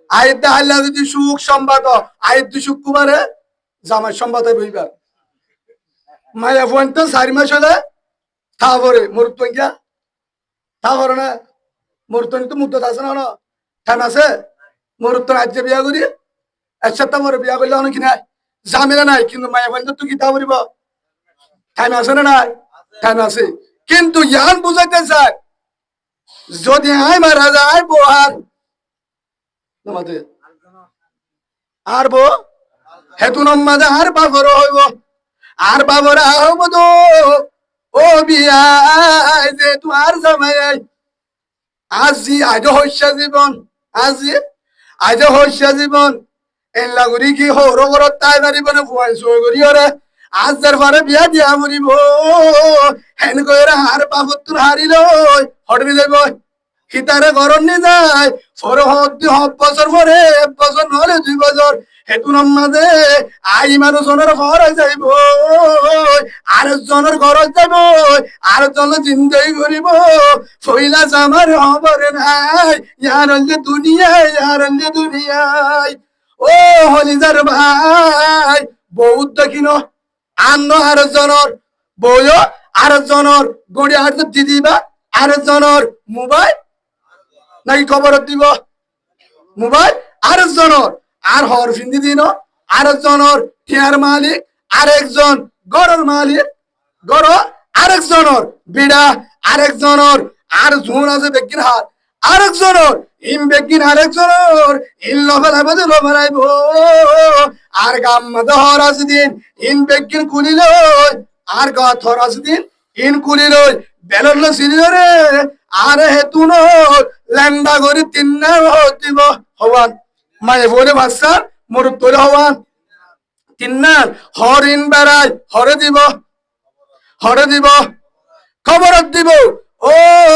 আইতে হাল্লা যদি সুখ সম্বাদ আইতে সুখ কুমারে জামাই সম্বাদ বইবার মায়া ফোন তো 4 মাস হলে তারপরে মরুত্বন কিয়া তারপরে না মরুত্বন তো মুদ্দত আছে না টাইম আছে মরুত্তর আজ বিয়া করি এক সপ্তাহ পরে বিয়া করলে অনেক নাই ঝামেলা নাই কিন্তু মায়া বলতে তুই কিতা করিব টাইম আছে না নাই টাইম আছে কিন্তু ইয়ান বুঝাইতে চায় যদি আই মারা যায় বোহার আর বো হেতু নম্মাদে আর বাবর হইব আর বাবর হব তো ও বিয়া যে তোমার জামাই আজি আজ হইসা জীবন আজি আজ হইসা জীবন এল্লা করি কি হর ঘরত তাই পারিব না ফুয়াই সই করি ওরে আজ যার পরে বিয়া দিয়া মরিব হেন কইরা হার বাবত তোর হারি লই হটবি যাইব হিতারে গরম নি যায় ফর বছর পরে 1 বছর নহলে 2 বছর হেতু নমাদে আই মানুষজনের ঘর যাইব আর জনের ঘর যাইব আর জন জিন্দাই করিব ফইলা জামার হবরে নাই ইয়ার দুনিয়ায় ও হলিদার ভাই বহুত কিন আন্ন আর জনের বই আর জনের গড়ি আর দিদিবা আর জনের মোবাইল নাকি খবর দিব মোবাইল আর জনের আর হর ফিন্দি দিন আর জনের টিয়ার মালিক আরেকজন গড়ের মালিক গড় আরেকজনের বিড়া আরেকজনের আর ঝুন আছে বেকিন হাত আরেকজনের ইম বেকিন আরেকজনের ইন লফালাইব আর গাম মাদা হরাস দিন ইন বেকিন কুলিল আর গাথ হরাস দিন ইন কুলিল বেলল সিরিয়রে আর হেতু ন ল্যান্ডা করি 3 না দিব হওয়ান মায়ে বলে ভাষার মোর তোরে হওয়ান 3 না হর ইন বেড়াই হরে দিব খবর দিব ও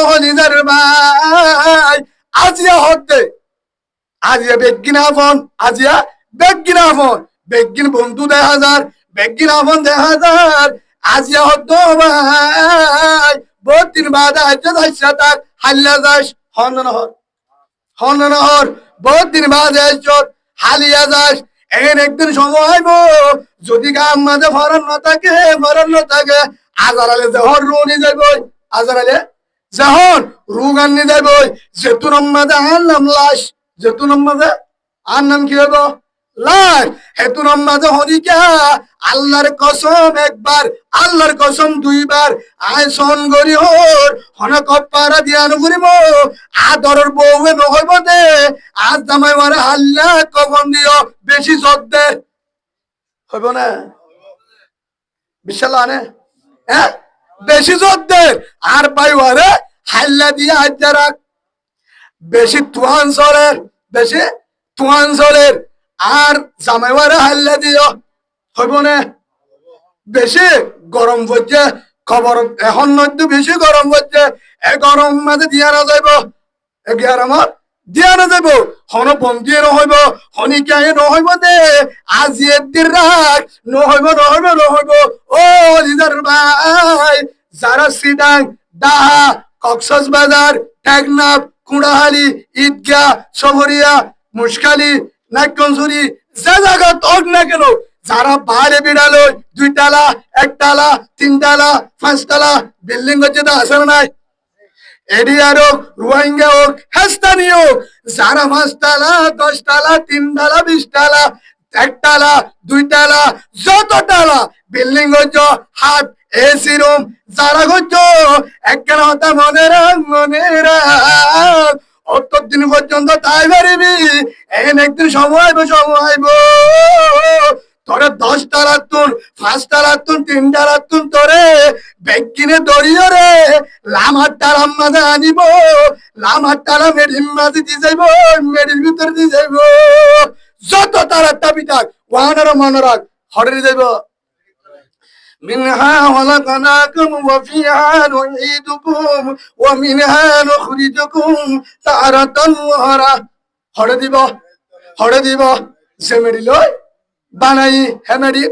হলিদার ভাই আজিয়া হতে আজিয়া বেগিনা ফোন আজিয়া বেগিনা ফোন বেগিন বন্ধু 10,000 বেগিনা ফোন 10,000 আজিয়া হত ভাই বহুত দিন বাদ আইতে যাইছা তাক হাল্লা যাস হননহর বহুত দিন বাদ আইছ হালিয়া যাস এখন একদিন সময় হইব যদি গাম মাঝে ফরন না থাকে আজারালে যখন রুনি যাইব আজারালে যখন রুগান নি যাইব যেতুন মাঝে আর নাম লাশ যেতুন মাঝে আর নাম কি হইব লাশ হেতুন মাঝে হরিকা আল্লাহর কসম একবার আল্লাহর কসম 2 বার আয় সন গরি হর হন কপারা দিয়ান করিব আদরের বউয়ে নহইব দে আজ জামাই মারে হাল্লা কখন দিও বেশি সদ্দে হইব না বিশাল আনে হ্যাঁ বেশি সদ্দে আর পাইওয়ারে হাল্লা দিয়ে আজ্জারাক বেশি তুয়াঞ্চলের আর জামাই মারে হাল্লা দিও হইব না বেশি গরম পড়ছে খবর এখন নদ্য বেশি গরম পড়ছে এ গরম মাঝে দিয়া না যাইব আমার দিয়া না যাইব হন বন্দিয়ে নহইব হনিকায়ে নহইব দে আজি একদিন রাখ নহইব ও লিদার ভাই যারা সিডাং ডাহা কক্সবাজার টেকনাফ কুড়াহালি ঈদগাহ শহরিয়া মুশকালি নাকঞ্জুরি যে জায়গা তোক না কেন যারা বাইরে বিড়ালো 2 তালা 1 তালা 3 তালা 5 তালা বিল্ডিং হচ্ছে তো আসলে নাই এরিয়ার হোক রোহিঙ্গা হোক হাস্তানি হোক যারা 5 তালা 10 তালা 3 তালা 20 তালা 1 তালা 2 তালা যত তালা বিল্ডিং হচ্ছে হাট এসি রুম যারা হচ্ছে একখানা হতা মনে রাখ অতদিন পর্যন্ত তাই পারিবি একদিন সময় আইব তোরে 10 তালার তুন 5 তালার তুন 3 তালার তুন তোরে ব্যাগ কিনে দড়িও রে লামার তালার মাঝে আনিব লামার তালা মেডির মাঝে দিয়ে যাইব মেডির ভিতরে দিয়ে যাইব যত তালার টাবি থাক ওয়ানারও মনে রাখ হরে যাইব منها خلقناكم وفيها نعيدكم ومنها نخرجكم تارة أخرى হরে দিব সেমেডি লয় বানাই হেমেডি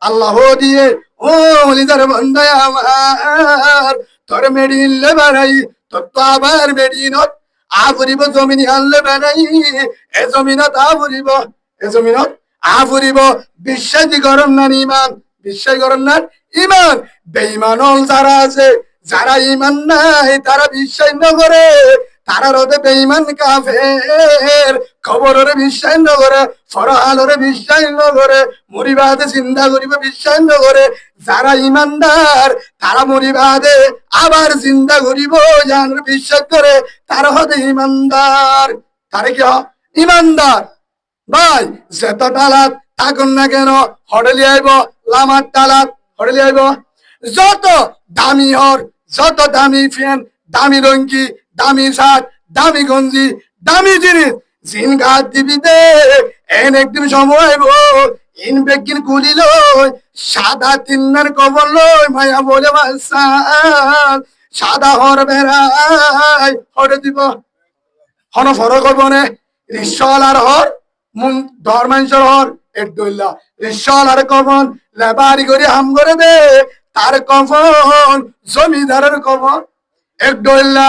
আল্লাহ দিয়ে ও লিদার বন্দায় আমার তোর মেডিলে বানাই তোর তো আবার মেডিনত আফরিব জমিন আনলে বানাই এ জমিনত আফরিব বিশ্বাসী গরম না ইমান বিশ্বাস করেন না ইমান বেঈমান যারা আছে যারা ইমান নাই তারা বিশ্বাস না করে তারা রোদে বেঈমান কাফের খবরের বিশ্বাস না করে ফরহালের বিশ্বাস না করে মরিবাদে চিন্তা করিবে বিশ্বাস না করে যারা ইমানদার তারা মরিবাদে আবার চিন্তা করিব জানার বিশ্বাস করে তারা হবে ইমানদার তারা কি ইমানদার ভাই যেত তালাত থাকুন না কেন হডলি আইব লামার তালাত হডলি আইব যত দামি যত দামি ফ্যান দামি রঙ্গি দামি শার্ট দামি গঞ্জি দামি জিনিস জিন গাছ দিবি দে এন একদিন সময় আইব ইন বেকিন কুলিল সাদা তিন্নার কবর লই মায়া বলে সাদা হর বেড়াই হরে দিব হন ফরক হব নে রিসলার হর ধর্মাঞ্চল হর এড্ডুল্লা রিসলার কবন লেবারি করে হাম করে দে তার কবন জমিদারের কবন এড্ডুল্লা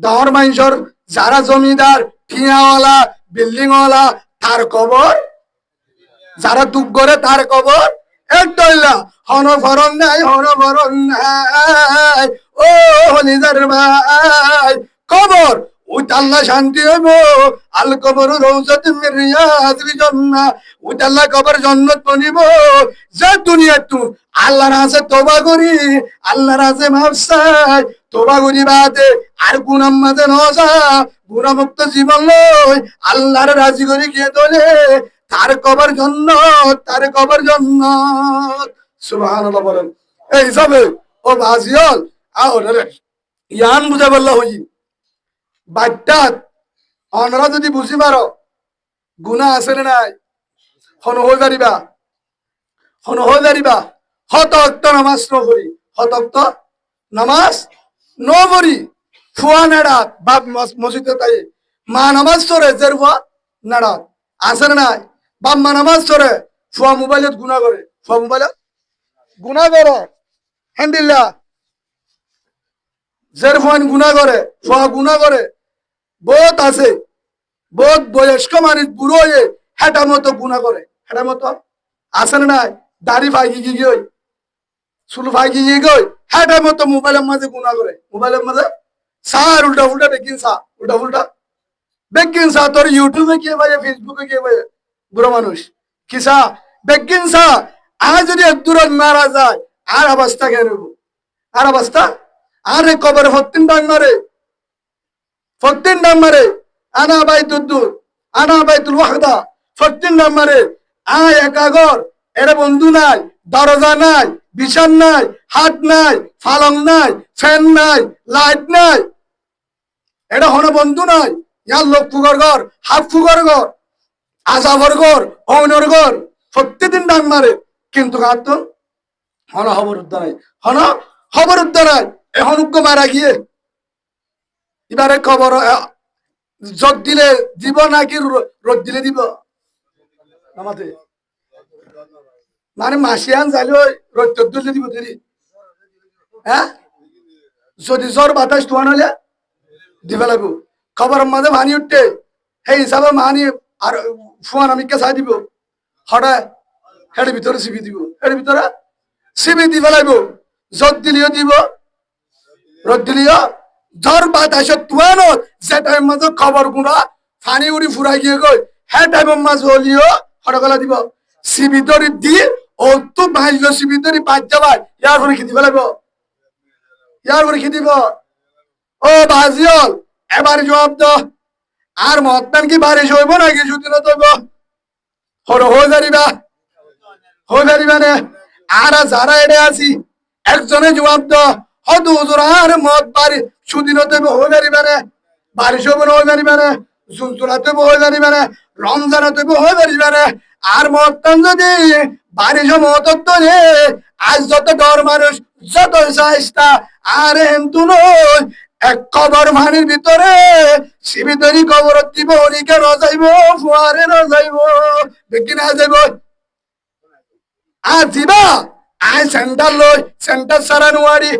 ধর্মাঞ্চল যারা জমিদার ঠিয়াওয়ালা বিল্ডিং ওয়ালা তার কবর যারা দুঃখ করে তার কবর এড্ডুল্লা হনফরন নাই ও হলিদার ভাই কবর উতাল্লা শান্তি হইব আল কবর রৌজাত মির রিয়াজিল জান্নাহ উতাল্লা কবর জান্নাত বনিব যে দুনিয়া তু আল্লাহর কাছে তওবা করি আল্লাহর কাছে মাফ চাই তওবা করি বাদে আর গুনাহ মাঝে নজা গুনাহ মুক্ত জীবন লই আল্লাহর রাজি করি গিয়ে দলে তার কবর জান্নাত সুবহানাল্লাহ বলেন এই হিসাবে ও বাজিয়াল আওরে ইয়ান বুঝা বললা হই বাচ্চাত অনরা যদি বুঝি পারো গুণা আছে না নাই হন হয়ে দাঁড়িবা হতক্ত নামাজ নবরি ফুয়া নাড়াত বাপ মসজিদে তাই মা নামাজ চড়ে জের ফুয়া নাড়াত আছে না নাই বাপ মা নামাজ চড়ে ফুয়া মোবাইলত গুণা করে হ্যান্ডিল্লা জের ফুয়ান গুণা করে ফুয়া গুণা করে বহুত আছে বহুত বয়স্ক মানুষ বুড়ো হয়ে হেটা মতো গুণা করে হেটা মতো আছে না নাই দাড়ি ফাইকি গিয়ে চুল ফাইকি গিয়ে হেটা মতো মোবাইলের মাঝে গুণা করে মোবাইলের মাঝে সার উল্টা উল্টা বেকিন সা তোর ইউটিউবে গিয়ে ভাই ফেসবুকে গিয়ে ভাই বুড়ো মানুষ কিসা বেকিন সা আর যদি এক দূর মারা যায় আর অবস্থা কেন আর অবস্থা আরে কবর ফত্তিন ডাঙ্গারে আনা বাইতুল ওয়াহদা 14 নম্বরে আয় একাগর এর বন্ধু নাই দরজা নাই বিছান নাই হাত নাই ফালং নাই ফ্যান নাই লাইট নাই এটা হন বন্ধু নাই ইয়ার লোক ফুগর ঘর হাফ ফুগর ঘর আজাবর ঘর অনর ঘর প্রত্যেকদিন ডাং মারে কিন্তু কাতন হন খবর উদ্ধার এখন উগ্র মারা গিয়ে এবারে খবর জগ দিলে দিব নাকি রোদ দিলে দিব আমাদের মানে মাসিয়ান যাইলে রোদ দিলে দিব দেরি হ্যাঁ যদি জ্বর বাতাস তোয়ান হলে দিবে লাগবো খবরের মাঝে মানি উঠতে সেই হিসাবে মানি আর ফোন আমি কে চাই দিব হঠাৎ হেড ভিতরে সিবি দিব, হেড ভিতরে সিবি দি ফেলাইব, জত দিলিও দিব, রদ দিলিও ঝড় বাতাস তুয়ানো যে টাইম মাঝে খবর গুণা ফানি উড়ি ফুরাই গিয়ে গই হে টাইমের মাঝ হলিও হটকলা দিব সিবি ধরি দি ও তো ভাইলো সিবি ধরি বাদ যাবাই ইয়ার করে খেতে ফেলাইব, ইয়ার করে খেতে দিব। ও বাজিয়ল এবার জবাব দাও, আর মতদান কি বারিশ হইব নাকি যদি না তৈব হলো হয়ে যারিবা, হয়ে যারিবা নে। আর যারা এড়ে আছি একজনে জবাব দাও, হয়তো হুজুর আর মত বাড়ি সুদিন তৈব হয়ে যারিবা নে, বারিশ হইব না হয়ে যারিবা নে, জুলজুলা তৈব হয়ে যারিবা নে, রমজান তৈব হয়ে যারিবা নে। আর মতদান যদি বারিশ মত রে আজ যত ডর মানুষ যত চেষ্টা আর হেন্তু নয় এক কবর ভানির ভিতরে শিবি তৈরি কবর দিব হরিকে রজাইব ফুয়ারে রজাইব দেখি না যাইব আর দিবা আয় সেন্টার লই সেন্টার সারা নুয়ারি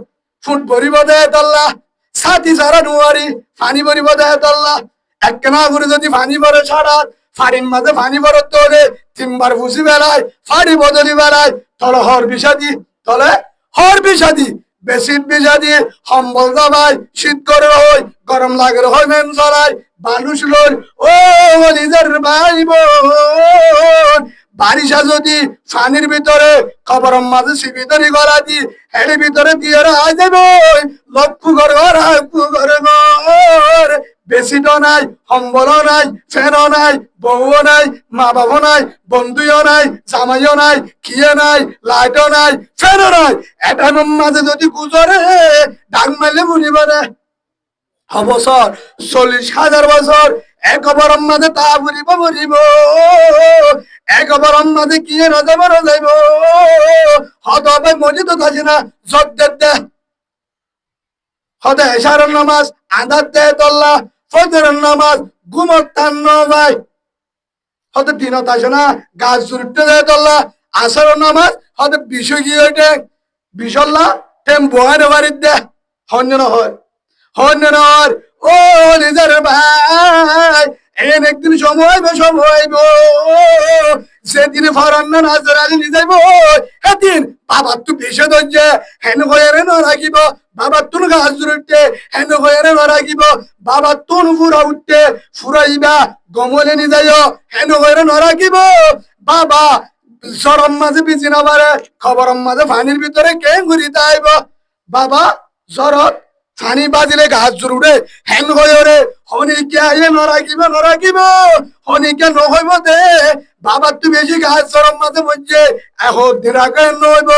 ফুট ভরিব দেয় তল্লা সাথী সারা নুয়ারি পানি ভরিব দেয় তল্লা একখানা করে যদি পানি ভরে ছাড়া ফাড়ির মাঝে পানি ভরত তোলে তিনবার ফুসি বেলায় ফাড়ি বদলি বেলায় তলে হর বিষাদি তলে হর বিষাদি বেশি বিষাদি সম্বল দাবাই শীত করে হই গরম লাগে হয় মেন চলাই মানুষ লই ও নিজের ভাই বোন বারিশা যদি পানির ভিতরে খবর মাঝে শিবিতরি গলা দি হেড়ে ভিতরে দিয়ে আয় দেব লক্ষ্য ঘর ঘর বেশি তো নাই সম্বল নাই ফেরও নাই বউও নাই মা বাবা নাই বন্ধুও নাই জামাইও নাই কিয়ে নাই লাইটও নাই ফেরও নাই এটা মাঝে যদি গুজরে ডাক মারলে বুঝিব না বছর 40,000 বছর একবার মাঝে তা বুঝিব বুঝিব একবার মাঝে কি রজাব রজাইব হত ভাই মসজিদ থাকে না জব দে হতে এশারের নামাজ আদার দে তল্লা ফজরের নামাজ ঘুমত টান ভাই হতে দিনত আসে না গাছ জুড়তে দেয় তল্লা আসরের নামাজ হতে বিষয় গিয়ে ওইটে বিশল্লা টেম্পো হয় বাড়ির দে হন্য হয় হন্য নয় ও নিজের ভাই এন একদিন সময় হইব সেদিন ফরান্ন নাজর আলী যাইব সেদিন বাবার তু বিষে ধরছে হেন হয়ে রাখিব বাবার তুন গাছ জুড়তে হেন হয়ে রাখিব বাবার তুন ফুরা উঠতে ফুরাইবা গমলে নি যাই হেন হয়ে রাখিব বাবা সরম মাঝে বিচি না পারে খবরম মাঝে পানির ভিতরে কে ঘুরিতে আইব বাবা জরত ফানি বাজিলে গাছ জুড়ে হেন হয়ে রে হনিকে আইয়ে নরাকিব হনিকে নহইব দে বাবা তুই বেশি গাছ সরম মাঝে বলছে এখন দিরাকে নইব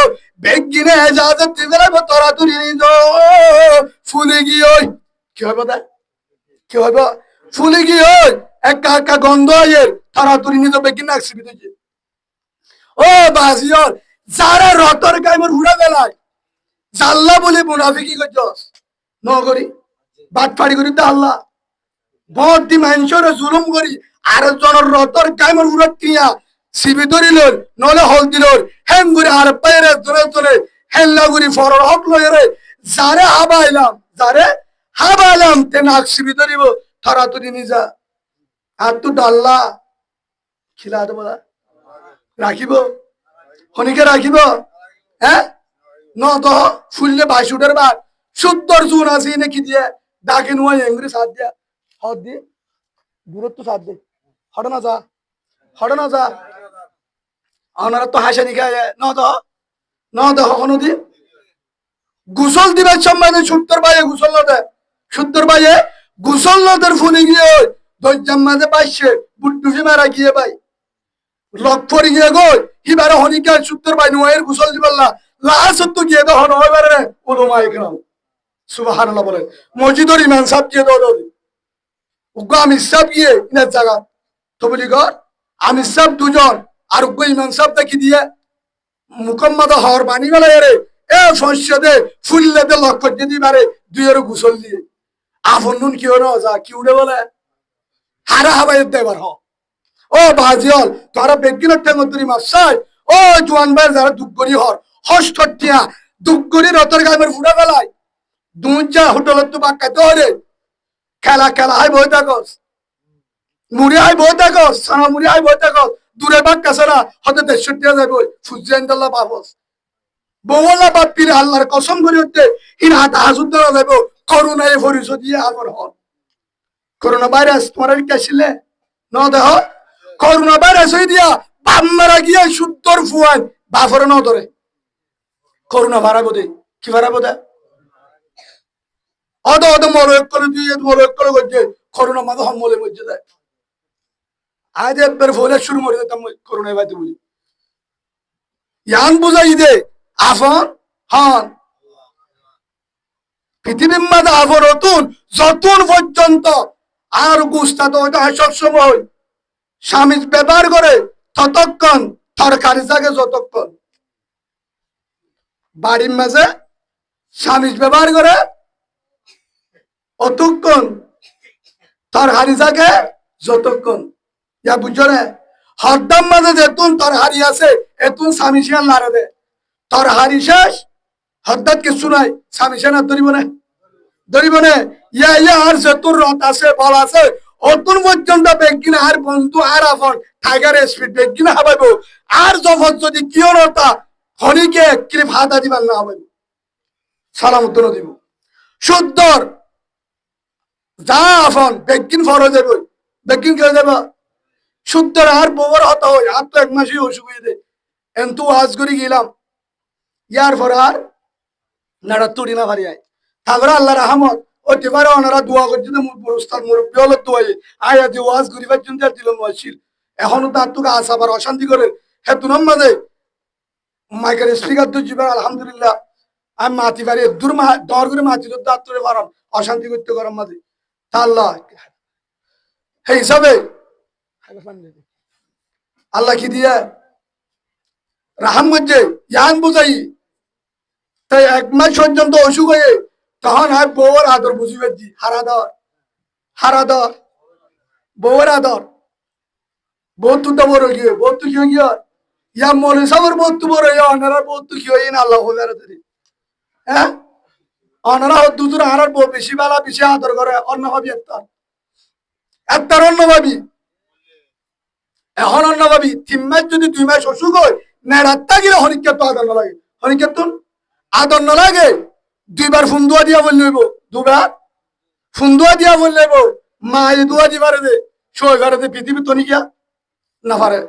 বেগ গিনে এজাজত দিবে তোরা তুই নিজ ফুলে গিয়ে কি হইব দা কি হইব ফুলে গিয়ে একা একা গন্ধ আইয়ের তারা তুই নিজ বেগ গিনে আসবি তুই ও বাজিয়র যারা রতর কাইমর হুড়া বেলায় জাল্লা বলে মুনাফিকি করছস নগরী বাটফাড়ি করি আল্লাহ ভোট দি মানুষের জুলুম করি আর জনের রতর কাইমর উড়ত কিয়া সিবি ধরিল নলে হল দিল হেন করে আর পায়ের জোরে হেল্লা করি ফরর হক লয়ে যারে হাবাইলাম তে নাক সিবি ধরিব থরা তুরি নিজা আর তু ডাল্লা খিলা দেব রাখিব হনিকে রাখিব হ্যাঁ ন তো ফুললে 22 বার 70 জুন আছে নাকি দিয়ে ডাকে নুয়াই এঙ্গুরি সাথ দিয়া হদ দিয়ে দূরত্ব সাথ দে হট না যা ওনারা তো হাসে নিখায় ন তো হনো দি গুসল দিবার সময় 70 বাইয়ে গুসল নদে 70 বাইয়ে গুসল নদের ফুলে গিয়ে দজ্জাম মাঝে পাইছে বুট্টুসি মারা গিয়ে ভাই লক পরি গিয়ে গই হিবারে হনিকা 70 বাই নুয়ের গুসল দিবাল্লা লাস্ট তো গিয়ে তো হন হইবারে ওলমা একরাম সুবহানাল্লাহ বলে মসজিদের ইমাম সাহেব গিয়ে দাও উগ্র আমি সাহেব গিয়ে ইনার জায়গা তো বলি গর আমি সাহেব দুজন আর উগ্র ইমাম সাহেব দেখি দিয়ে মুকম্মদ হর বানি গেল রে এ ফসদে ফুললে দে লক পড়তে দিবারে দুইয়ের গুসল দিয়ে আফন নুন কি হলো যা কি উড়ে বলে হারা হাবাই দেবার হ ও বাজিয়ল তোরা বেগিনের টেঙ্গতুরি মাসাই ও জোয়ান ভাই যারা দুগরি হর হস্তটিয়া দুগরি রতর গাইবার ফুড়া বেলায় দুঞ্জা হোটেলত তো বাক্কাতে হরে খেলা হাই বই থাকস মুড়ি হাই বই থাকস সানা মুড়ি হাই বই থাকস দূরে বাক কাছাড়া হতে 63 যাইব ফুজিয়ান্দাল্লাহ বাবস বউলা বাপ পীরে আল্লাহর কসম করে হতে ইন হাতা হাজুদ ধরা যাইব করোনায় পরিচয় দিয়ে আমার হন করোনা ভাইরাস তোমার কেছিলে ন দেহ করোনা ভাইরাস হয়ে দিয়া বাম্মারা গিয়া সুন্দর ফুয়ান বাফরে ন ধরে করোনা ভাড়াবো দে কি ভাড়াবো দে অদ অদ মরক করে দিয়ে মরক করে করছে করোনা মাঝে হমলে মধ্যে দেয় আজ একবার ফলে শুরু করে দিতাম করোনা বাইতে বলি ইয়ান বুঝাই দে আফন হন পৃথিবীর মাঝে আফর নতুন যতন পর্যন্ত আর গুস্তা তো সবসময় স্বামী ব্যবহার করে ততক্ষণ তরকারি জাগে যতক্ষণ বাড়ির মাঝে স্বামী ব্যবহার করে অতক্ষণ তরকারি জাগে যতক্ষণ ইয়া বুঝছো না হরদম মাঝে যেতুন তরকারি আছে এতুন স্বামী সিয়ান লারে দে তরকারি শেষ হরদাত কিছু নাই স্বামী সিয়ান ধরিব না ইয়া ইয়া আর যেতুন রথ আছে বল আছে অতুন পর্যন্ত বেগিন আর বন্ধু আর আপন টাইগার স্পিড বেগিন হাবাইব আর যখন যদি কিয় নতা হনিকে একটি ভাতা দিবার না হবে সালাম উত্তর দিব শুদ্ধর যা আপন বেগিন ফরজ যাব বেগিন কে যাব শুদ্ধর আর বউর হতা হয় আর তো এক মাসই অসুখ হয়ে দেয় এন্তু আজ করে গেলাম ইয়ার পর আর নাড়া তুড়ি না ভারি আয় তারপরে আল্লাহ রহমত ওতে পারে ওনারা দোয়া করছে উস্তাদ মুরব্বী হলো দোয়াই আয়া দিয়ে ওয়াজ গরিবার জন্য দিল নছিল এখনো তার তোকে আশা আবার অশান্তি করে হ্যাঁ তুনাম মাঝে মাইকের স্পিকার তো জীবন আলহামদুলিল্লাহ আমি মাতি পারি দূর দর করে মাতি তো দাঁত করে পারাম অশান্তি করতে গরম মাঝে তা আল্লাহ এই হিসাবে আল্লাহ কি দিয়ে রাহাম করছে ইয়ান বুঝাই তাই এক মাস পর্যন্ত অসুখ হয়ে তখন আর বউর আদর বুঝি পাচ্ছি হারাদর বউর আদর বহুত তো বড় গিয়ে বহুত তো কি গিয়ে ইয়া মনে সবর বহুত তো বড় ইয়া অনারা বহুত তো কি হই না আল্লাহ হইবার তরি হ্যাঁ অনারা দুজুর হারার বউ বেশি বেলা বেশি আদর করে অন্য ভাবি একটার অন্য ভাবি এখন অন্য ভাবি 3 মাস যদি 2 মাস অসুখ হয় না রাতটা গেলে হরিকে তো আদর না লাগে হরিকে তো আদর না লাগে 2 বার ফোন দোয়া দিয়া বল লইব 2 বার ফোন দোয়া দিয়া বল লইব মা এই দোয়া দিবারে দে সই ঘরে দে পৃথিবী তো নিয়া না পারে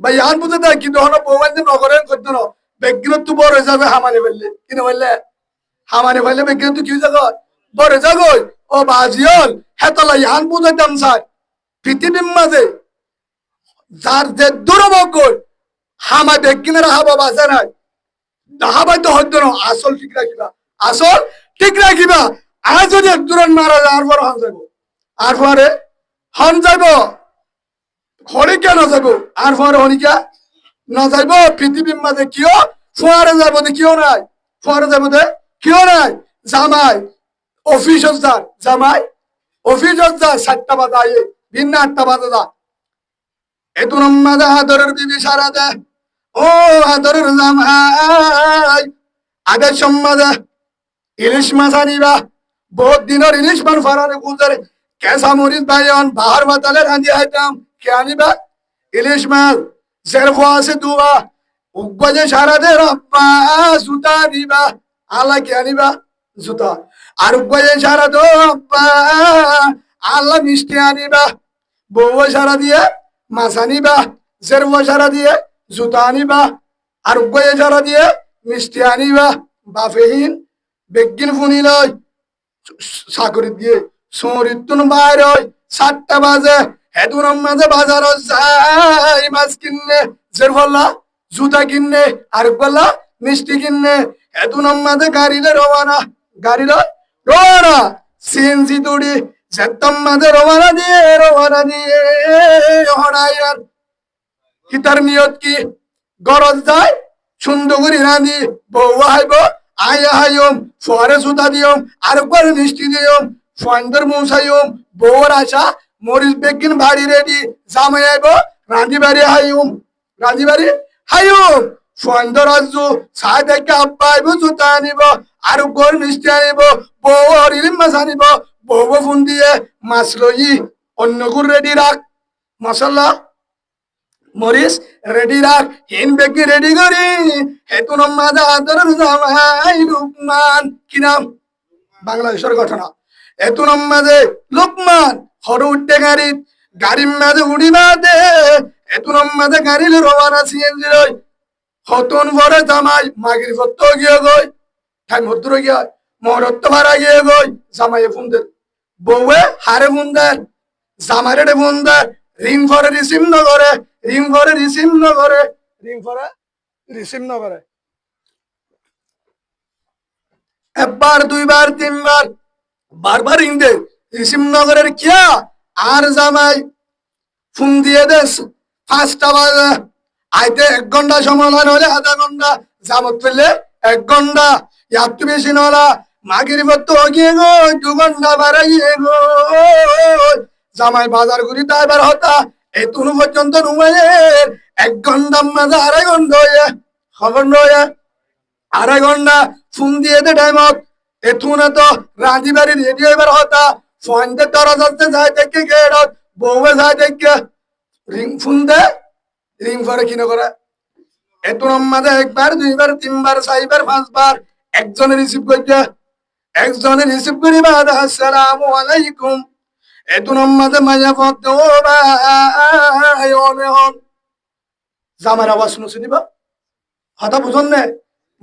ভাই আন বুঝে দেয় কিন্তু হন বউবান যে নগরেন করতো না বেগিনত তো বড় যাবে হামানে বললে কিনে বললে হামানে বললে বেগিনত তো কি যাবে বড় যাবে ও বাজিয়ল হেতলা আন বুঝে দাম স্যার পৃথিবীর মাঝে যার যে দুর্ভোগ হামা বেগিনের হাবা বাজে নাই হাবাই তো হইতো না আসল ঠিক রাখিবা আসল ঠিক রাখিবা আর যদি এক দূরন মারা যায় আর পর হন যাব আর পরে হন যাব হরিকা না যাব আর পরে হরিকা না যাইব পৃথিবীর মাঝে কিও ফোয়ারে যাব দে কিও নাই ফোয়ারে যাব দে কিও নাই জামাই অফিস যার জামাই অফিস যার 7টা বাজে ভিন্ন 8টা বাজে যা এতুন মাঝে আদরের বিবি সারা দে ও আদরের জামাই আগে সম্মাদে ইলিশ মাছ আনিবা বহুত দিনের ইলিশ মাছ ফারারে গুজারে কেসা মরিচ বাইন বাহার বাতালে রাঁধি আইতাম কে আনিবা ইলিশ মাছ জের আছে দুয়া উগবাজে সারা দে রব্বা জুতা দিবা আল্লাহ কে আনিবা জুতা আর উগবাজে সারা দো রব্বা আল্লাহ মিষ্টি আনিবা বউ সারা দিয়ে মাছ আনিবা জের সারা দিয়ে জুতা আনিবা আর উগবাজে সারা দিয়ে মিষ্টি আনিবা বাফেহীন বেগিন ফুনি লয় চাকরি দিয়ে সরিতুন বাইর 7টা বাজে হেতুন মাঝে বাজার যাই মাছ কিনে জের বললা জুতা কিনে আর বললা মিষ্টি কিনে হেতুন মাঝে গাড়িলে রওনা সিএনজি তুড়ি যেতাম মাঝে রওনা দিয়ে হড়াইয়ার কিতার নিয়ত কি গরজ যায় সুন্দর করে রাঁধি বউ হাইব আয়া হাইম ফরে জুতা দিয়ম আর একবার মিষ্টি দিয়ম ফন্দর মৌসাইম বউর আশা মরিচ বেগিন বাড়ি রেডি জামাই আইব রাঁধি বাড়ি হাইম ফন্দর আজু সাই দেখে আব্বা আইব জুতা আনিব আর একবার মিষ্টি আনিব বউ হরিলিম মাছ আনিব বউ ফোন দিয়ে মাছ লই অন্য গুড় রেডি রাখ মশলা মরিস রেডি রাখ হিন বেগি রেডি করি হেতুন মাদা আদর জামাই লুকমান কি নাম বাংলাদেশের ঘটনা হেতুন মাঝে লুকমান হর উঠতে গাড়ির মাঝে উড়ি বাদে হেতুন মাঝে গাড়ির রওয়ানা সিএনজি রই হতন ভরে জামাই মাগির ভত্ত গিয়ে গই ঠাই ভদ্র গিয়া মরত্ব ভাড়া গিয়ে গই জামাই ফুন্দের বউয়ে হারে ফুন্দের জামাইরে ফুন্দের রিং ভরে রিসিভ নগরে রিং ভরে রিসিভ নগরে রিং ভরে রিসিভ নগরে একবার দুইবার তিনবার বারবার রিং দে রিসিভ নগরের কিয়া আর জামাই ফোন দিয়ে দেশ 5টা বাজে আইতে 1 ঘন্টা সময় হলে আধা ঘন্টা জামত পেলে 1 ঘন্টা একটু বেশি নলা মাগির মতো গিয়ে গো 2 ঘন্টা বাড়া গিয়ে গো জামাই বাজার ঘুরি তাইবার হতা এতুনু পর্যন্ত নুমাইয়ের 1 ঘন্টা মাঝে 2.5 ঘন্টা হয়ে খবর নয় 2.5 ঘন্টা ফোন দিয়ে দে টাইমত এতুনে তো রাঁধি বাড়ি রেডি হইবার হতা ফোনতে দরজ আসতে যায় দেখে গেড়ত বউয়ে যায় দেখে রিং ফোন দে রিং করে কিনে করে এত মাঝে 1বার 2বার 3বার 4বার 5বার একজনে রিসিভ করছে একজনে রিসিভ করি বাদ আসসালামু আলাইকুম এত মাঝে মায়া পদ ও ভাই ওনে হন জামার আওয়াজ শুনছি দিবা হতা বুঝন না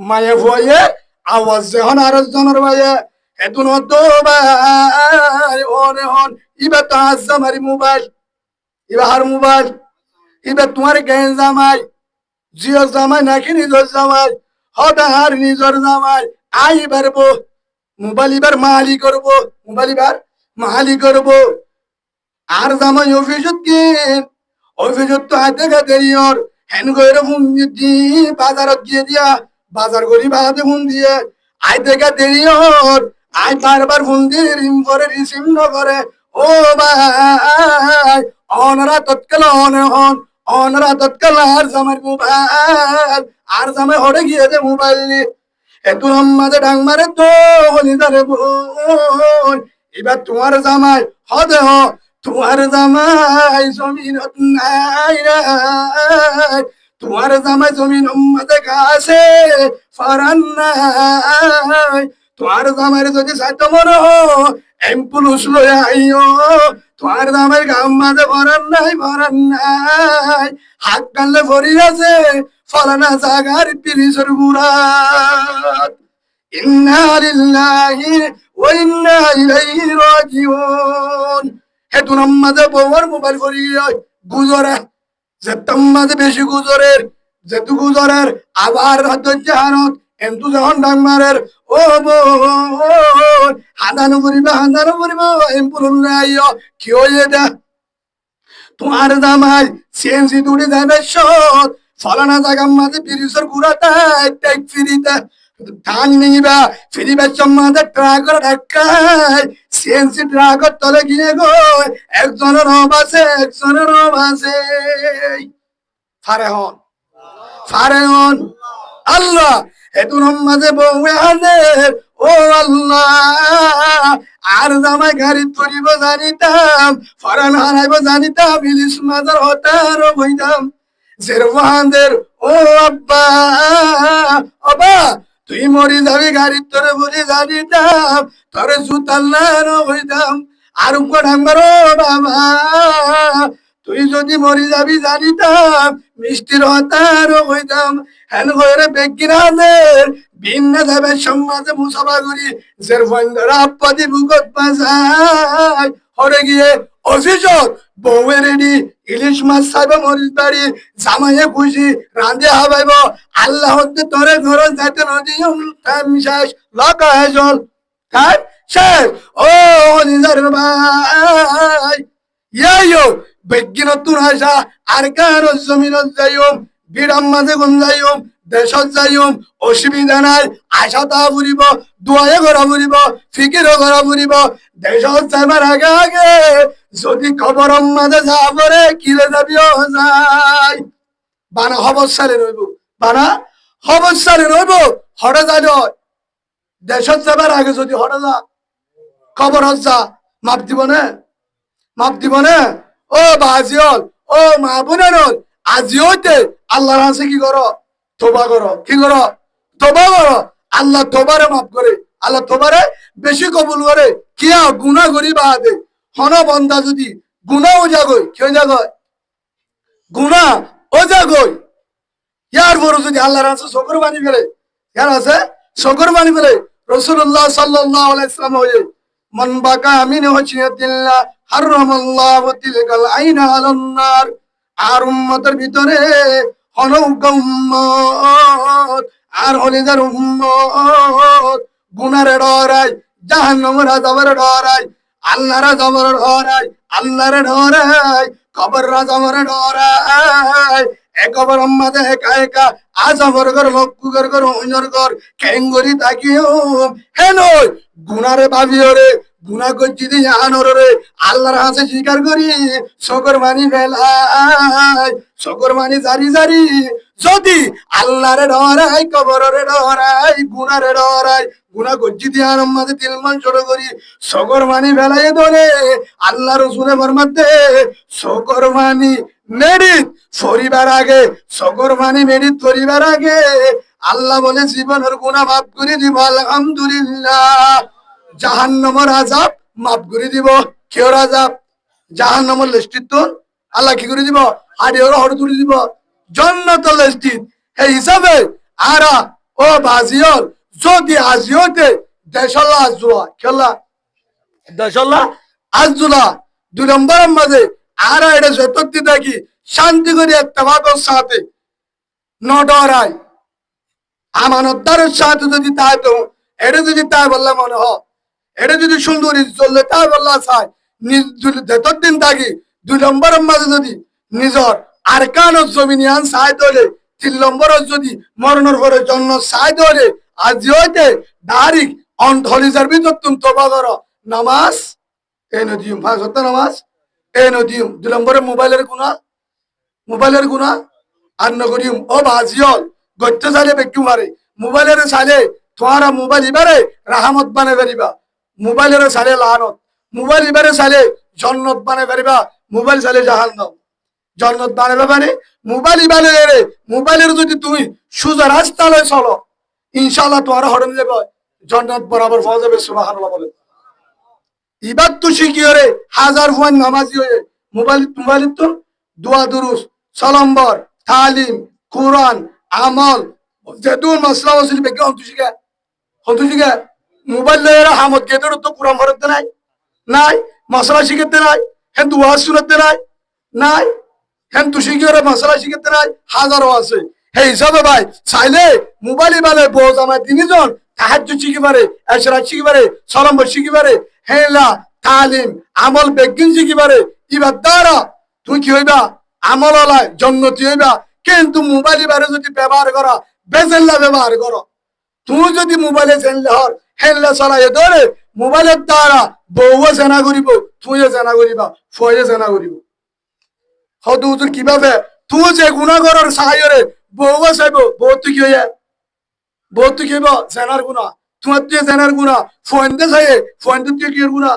মায়া ভয়ে আওয়াজ যখন আর জনের ভাইয়ে এত নত ভাই ওনে হন ইবা তো আজ জামারি মোবাইল ইবা হার মোবাইল এবার তোমার জ্ঞান জামাই জিও জামাই নাকি নিজর জামাই হদার নিজর জামাই আই পারবো মোবাইল এবার মালি করবো মোবাইল এবার মালি করবো আর জামাই অফিসত কিন অফিসত তো হাতে দেরি ওর হ্যান করে ফোন দিয়ে বাজারত গিয়ে দিয়া বাজার করি বাজাতে ফোন দিয়ে আই দেখা দেরি ওর আই বারবার ফোন দিয়ে রিং করে রিসিভ নকরে ও ভাই অনরা তৎকাল অনে হন অনরা তৎকাল আর জামাই মোবাইল আর জামাই হরে গিয়ে দে মোবাইল নি এত মাঝে ডাং মারে তো হলি দারে বোন এবার তোমার জামাই হদে হ তোমার জামাই জমিনত নাই রে তোমার জামাই জমিন মাঝে গাছে ফারান নাই তোমার জামাইরে যদি সাইতে মনে হো এম্পুলুস লই আইও তোমার জামাই গাম মাঝে ভরান নাই হাত কানলে ভরি আছে ফলানা জাগার পিরিসর গুড়াত ইন্না লিল্লাহি ওয়া ইন্না ইলাইহি রাজিউন হেতু নামাজে বউর মোবাইল ভরি গুজরে যেতাম মাঝে বেশি গুজরের যেতু গুজরের আবার ধৈর্য হারত এন্তু যখন ডাং মারের ও বোন হাদানো করিবা এম্পুরুল আইও কি হয়ে দে তোমার জামাই সিএনজি দৌড়ে যাবে সৎ ফলানা জায়গার মাঝে পিরিসের গুড়াটা ট্যাগ ফিরিতে ধান নিবা ফিরিবার সম্মাদে ট্রাকের ধাক্কায় সিএনজি ট্রাকের তলে গিয়ে গো একজনের অবাসে ফারে হন আল্লাহ এতুন মাঝে বউয়ে হাজের ও আল্লাহ আর জামাই গাড়ি তুলিব জানিতাম ফরান হারাইব জানিতাম ইলিশ মাজার হতার হইতাম জেরবানদের ও আব্বা আব্বা তুই মরি যাবি গাড়ি তোরে বলি জানিতাম তোরে জুতাল্লার হইতাম আর ডাঙ্গার বাবা তুই যদি মরি যাবি জানিতাম মিষ্টির হতার হইতাম হেন ঘরে বেগিনাদের ভিন্ন যাবে সমাজে মুসাফা করি জের বন্ধরা আপ্পাদি বুকত পাশায় হরে গিয়ে অফিসত বউয়ে রেডি ইলিশ মাছ খাইব মরিচ বাড়ি জামাইয়ে খুশি রাঁধে হাবাইব আল্লাহ হতে তোরে ঘর যাইতে নদী শেষ লকায় জল তাই শেষ ও নিজার ভাই ইয়াইও বেগিনতুন আশা আর কার জমিনত যাইম বিরাম মাঝে গুন যাইম দেশত যাইম অসুবিধা নাই আশা তা ফুরিব দুয়ায়ে ঘরা ফুরিব ফিকিরও ঘরা ফুরিব দেশত যাইবার আগে আগে যদি খবর মাঝে যা পরে কিরে যাবিও যাই বানা হবসারে রইব বানা হবসারে রইব হরে যাইল দেশত যাবার আগে যদি হরে যা খবর যা মাপ দিব না ও বাজিল ও মা বোনের আজিওতে আল্লাহর কাছে কি করো? তোবা করো। কি করো? তোবা করো। আল্লাহ তোবারে মাফ করে, আল্লাহ তোবারে বেশি কবুল করে। কিয়া গুণা করি বাদে হন বন্দা যদি গুণা ও জাগই, কি জাগয়? গুণা ও জাগই। ইয়ার পরে যদি আল্লাহর কাছে শকর বানি ফেলে, ইয়ার আছে শকর বানি ফেলে। রাসূলুল্লাহ সাল্লাল্লাহু আলাইহি ওয়াসাল্লাম হয়ে মান বাকা আমিন হচিয়াতিল্লাহ হারামাল্লাহু তিলকাল আইনা আলান নার। আর উম্মতের ভিতরে অনৌকা উম্মত আর হলিদার উম্মত গুনারে ডরাই, জাহান্নামের আযাবের ডরাই, আল্লাহর আযাবের ডরাই, আল্লাহর ডরাই, কবর আযাবের ডরাই। একবার আমাদের একা একা আযাবের ঘর লক্ষ্য কর অন্যর ঘর কেঙ্গরি তাকিও হে নয় গুনারে ভাবিও গুনা করছি দিয়ে আনরে আল্লাহর হাতে স্বীকার করি শকর মানি ফেলাই, শকর মানি জারি জারি। যদি আল্লাহরে ডরাই, কবরে ডরাই, গুনারে ডরাই, গুনা করছি দিয়ে আমাদের তিলমান ছোট করি শকর মানি ফেলাই ধরে আল্লাহ রসুলে ফরমাতে শকর মানি মেরিট ফরিবার আগে, শকর মানি মেরিট ফরিবার আগে আল্লাহ বলে জীবনের গুনাহ মাফ করে দিব আলহামদুলিল্লাহ। জাহান্নামের আযাব মাফ করে দিব। কেউ আযাব জাহান্নামের লিস্টিত আল্লাহ কি করে দিব? হাড়িওর হড় তুলে দিব জান্নাতের লিস্টিত। এই হিসাবে আরা ও বাজিয়র যদি আজিওতে দেশাল্লাহ আজুয়া খেলা দেশাল্লাহ আজুলা 2 নম্বরের মাঝে আরা এটা সত্যি দেখি শান্তি করে ইত্তেফাকের সাথে নডরাই আমানতদারের সাথে যদি তাই তো এটা যদি তাই বললে মনে হয়, এটা যদি সুন্দরী চললে তাই বললা চাই দিন থাকি 2 নম্বরের মাঝে যদি নিজর আরকানের জমিনিয়ান চাই দলে 3 নম্বরের যদি মরণের পরে জন্ম চাই দলে আজি হইতে ডাইরেক্ট অন্ধলিজার ভিতর তুমি তোবা করো নামাজ এই নদীম 5 ওয়াক্ত নামাজ এই নদীম। 2 নম্বরে মোবাইলের গুনাহ আর নগরিম ও বাজিয়ল গত্য চাইলে বেক্যু মারে মোবাইলের চাইলে তোমারা মোবাইল ইবারে রাহমত বানে পারিবা, মোবাইলের চাইলে লানত, মোবাইল ইবারে চাইলে জন্নত বানে পারিবা, মোবাইল চাইলে জাহান্নাম। জন্নত বানাবে মানে মোবাইল ইবারে মোবাইলের যদি তুমি সোজা রাস্তায় চলো ইনশাআল্লাহ তোমার হরণ যাবে জন্নত বরাবর পাওয়া যাবে। সুবহানাল্লাহ বলে ইবাদ তো শিখিয়ে হাজার ফুয়ান নামাজি হয়ে মোবাইল তো দোয়া দুরুস সালাম্বর তালিম কোরআন আমল যেদুন মাসলা ওসিল বেকে হন্তুশিকা মোবাইল লয়েরা হামত গেদের তো কোরআন ভরতে নাই মশলা শিখাতে নাই হেন দোয়া শুনাতে নাই হেন তু শিখিয়ে মশলা শিখাতে নাই হাজারও আছে। সেই হিসাবে ভাই চাইলে মোবাইল ইবালে বোঝ আমার 3 জন তাহাজ্জুদ শিখি পারে, এশরাত শিখি পারে, সালাম্বর শিখি পারে, হেলা তালিম আমল বেগিন শিখি পারে। ইবার দ্বারা তুই কি হইবা? আমল আলায় জন্নতি হইবা। কিন্তু মোবাইল ইবারে যদি ব্যবহার করা বেজেল্লা ব্যবহার করো, তুমি যদি মোবাইলে জেনলে হর হেললে চলাই ধরে মোবাইলের দ্বারা বউও জেনা করিব, তুইও জেনা করিবা, ফয়ে জেনা করিব। হয়তো হুজুর কিভাবে তুই যে গুণা করার সাহায্যে বউও চাইব, বউ তুই কি হইয়া বউ তুই কি জেনার গুণা, তোমার তুই জেনার গুণা, ফোনতে চাইয়ে ফোনতে তুই কি গুণা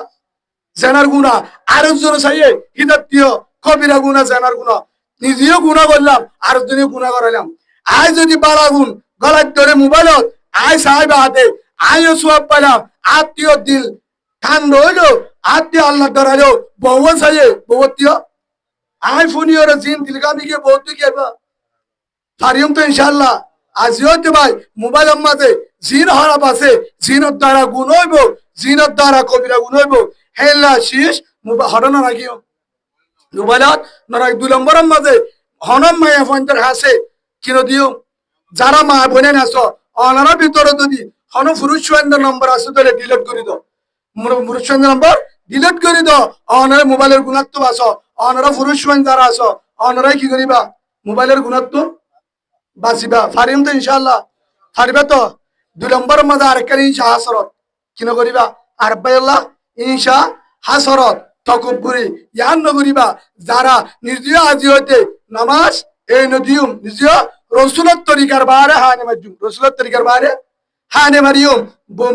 জেনার গুণা, আরেকজন চাইয়ে হিদার তুই কবিরা গুণা জেনার গুণা, নিজেও গুণা করলাম আরেকজনে গুণা করাইলাম। আয় যদি বাড়া গুণ গলার ধরে মোবাইলত আয় সাহেব হাতে আয়ও সব পাইলাম আত্মীয় দিল ঠান রইলো আত্মীয় আল্লাহ ধরাইলো বউ চাইয়ে বউত্তীয় আয় ফোনি ওরা জিন দিলগামি গিয়ে বউ তুই কে পারিম তো ইনশাল্লাহ। আজিও তো ভাই মোবাইল মাঝে জিন হারাপ আছে, জিনের দ্বারা গুণ হইব, জিনের দ্বারা কবিরা গুণ হইব। হেলা শীষ হরণ রাখিও মোবাইলত নরাই 2 নম্বরের মাঝে হনম মায়া ফোনটার হাসে কিনো দিও। যারা মা বোনে আস অনার ভিতরে যদি হন পুরুষ নম্বর আছে তাহলে ডিলিট করে দাও, পুরুষ নম্বর ডিলিট করে দাও। অনারে মোবাইলের গুণাত্ম আস অনারা পুরুষ যারা আস অনারাই কি করিবা মোবাইলের গুণাত্ম বাঁচিবা। ফারিম তো ইনশাআল্লাহ ফারিবা তো। 2 নম্বরের মাঝে আরেকখানে ইনশা হাসরত কিনো করিবা আর আল্লাহ ইনশা হাসরত তকব্বুরি ইয়ান নগরিবা। যারা নিজে আজি হইতে নামাজ এই নদিউম নিজে রসুলের তরিকার বারে হানে মাজুম, রসুলের তরিকার বারে হানে মারিউম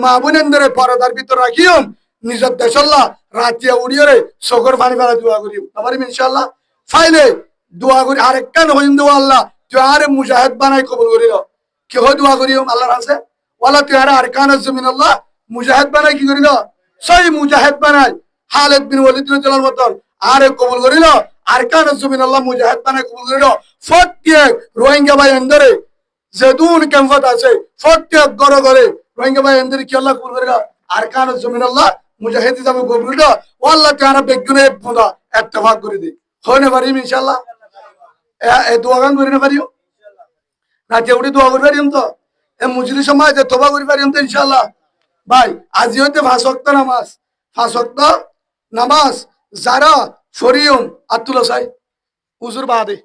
মা বোনেন্দরে পরদার ভিতর রাখিউম নিজের দেশাল্লাহ রাতিয়া উড়িয়ে সকর পানি বেলা দোয়া করিম আমার ইনশাআল্লাহ। ফাইলে দোয়া করি আরেকখান হইম দো আল্লাহ তুই আরে মুজাহিদ বানাই কবুল করিল কি হয় দোয়া করি আল্লাহর আছে ওয়ালা তুই আরে আরকান জমিন আল্লাহ মুজাহিদ বানাই কি করিল সেই মুজাহিদ বানাই খালিদ বিন ওয়ালিদ রাদিয়াল্লাহু মতন আরে কবুল করিল আরকান জমিন আল্লাহ মুজাহিদ বানাই কবুল করিল প্রত্যেক রোহিঙ্গা ভাই এন্দরে যেদুন ক্যাম্পাত আছে প্রত্যেক ঘরে ঘরে রোহিঙ্গা ভাই এন্দরে কি আল্লাহ কবুল করিল আরকান জমিন আল্লাহ মুজাহিদ হিসাবে কবুল করিল ওয়াল্লাহ তুই আরে বেগুনে পোদা ইত্তেফাক করে দে হয় না পারিম ইনশাআল্লাহ এ দোয়া গান করি না পারিও রাতে উঠে দোয়া করি পারিম তো এ মুজলি সময় যে তোবা করি পারিম তো ইনশাআল্লাহ ভাই আজি হইতে 5 ওয়াক্ত নামাজ 5 ওয়াক্ত নামাজ যারা শরীয়ম আতুল সাই হুজুর বাদে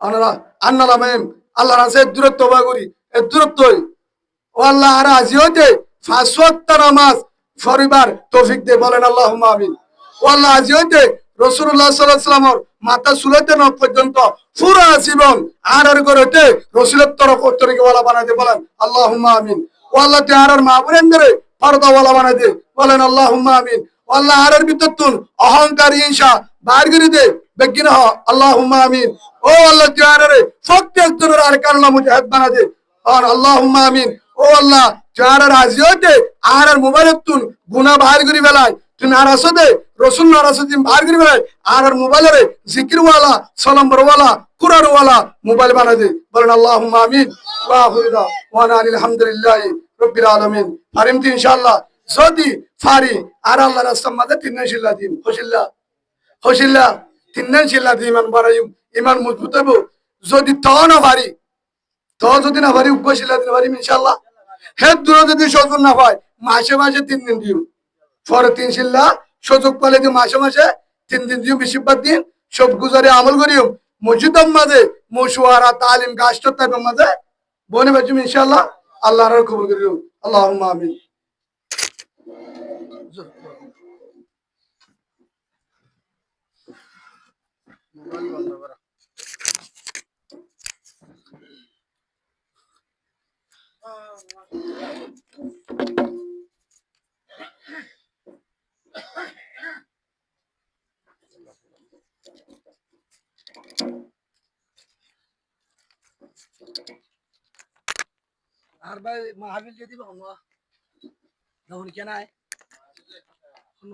আনারা আন্নালা মেম আল্লাহ রাসে দূরত্ব তোবা করি এ দূরত্ব ও আল্লাহ আর আজি হইতে 5 ওয়াক্ত নামাজ পরিবার তৌফিক দে বলেন আল্লাহুম্মা আমিন ও আল্লাহ আজি হইতে রাসূলুল্লাহ সাল্লাল্লাহু আলাইহি ওয়াসাল্লামের মাথা সুলাইতে না পর্যন্ত পুরা জীবন আর করতে রাসূলের তরফ তরিকা ওয়ালা বানাতে বলেন আল্লাহুম্মা আমিন ও আল্লাহ তে আর মাহবুবেন ধরে পর্দা ওয়ালা বানাই দে বলেন আল্লাহুম্মা আমিন ও আল্লাহ আর ভিতরতুন অহংকার হিংসা বাইর করে দে বেগিন হ আল্লাহুম্মা আমিন ও আল্লাহ তে আর প্রত্যেক জনের আর কারণা মুজাহিদ বানা দে আর আল্লাহুম্মা আমিন ও আল্লাহ যারা রাজি হতে আর মোবাইলের তুন গুনাহ বাইর করে ফেলায় তুই নারাজ হতে রসুল নারাজ হতে বাইর করে ফেলায় আর মোবাইলের জিকির ওয়ালা সালাম ওয়ালা কুরআন ওয়ালা মোবাইল বানাই দে বলেন আল্লাহুম্মা আমিন ওয়া আখিরুদা ওয়া আলহামদুলিল্লাহি রাব্বিল আলামিন পারিম তো ইনশাআল্লাহ যদি ফারি আর আল্লাহর রাস্তার মধ্যে তিনজন শিল্লা দিন হশিল্লা তিনজন শিল্লা দিন ইমান বাড়াইম ইমান মজবুত হইব যদি তাও না পারি তো যদি না পারি উপশিল্লা দিন পারিম ইনশাআল্লাহ হে দূর যদি সুযোগ না পায় মাসে মাসে 3 দিন দিও পরে 3 শিল্লা সুযোগ পালে দিও মাসে মাসে 3 দিন দিও বেশিরভাগ দিন সব গুজারে আমল করিও মসজিদের মাঝে মশওয়ারা তালিম গাছটার মাঝে বনে বাজুম ইনশাআল্লাহ আল্লাহর কবুল করিও আল্লাহুম্মা আমিন আর ভাই মাহফিল যদি বাংলা তখন কেন আয়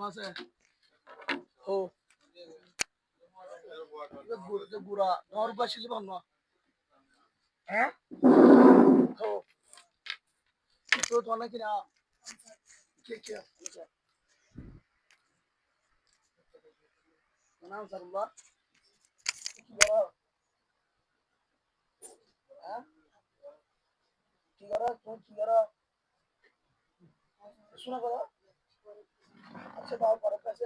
আছে ও গুড়া নর বাসি যে বাংলা হ্যাঁ ও তো তো নাকি না কে কে নাম সারুল্লাহ কি বড় হ্যাঁ কি করা কোন কি করা শোনা কথা আচ্ছা বাবা পরে কাছে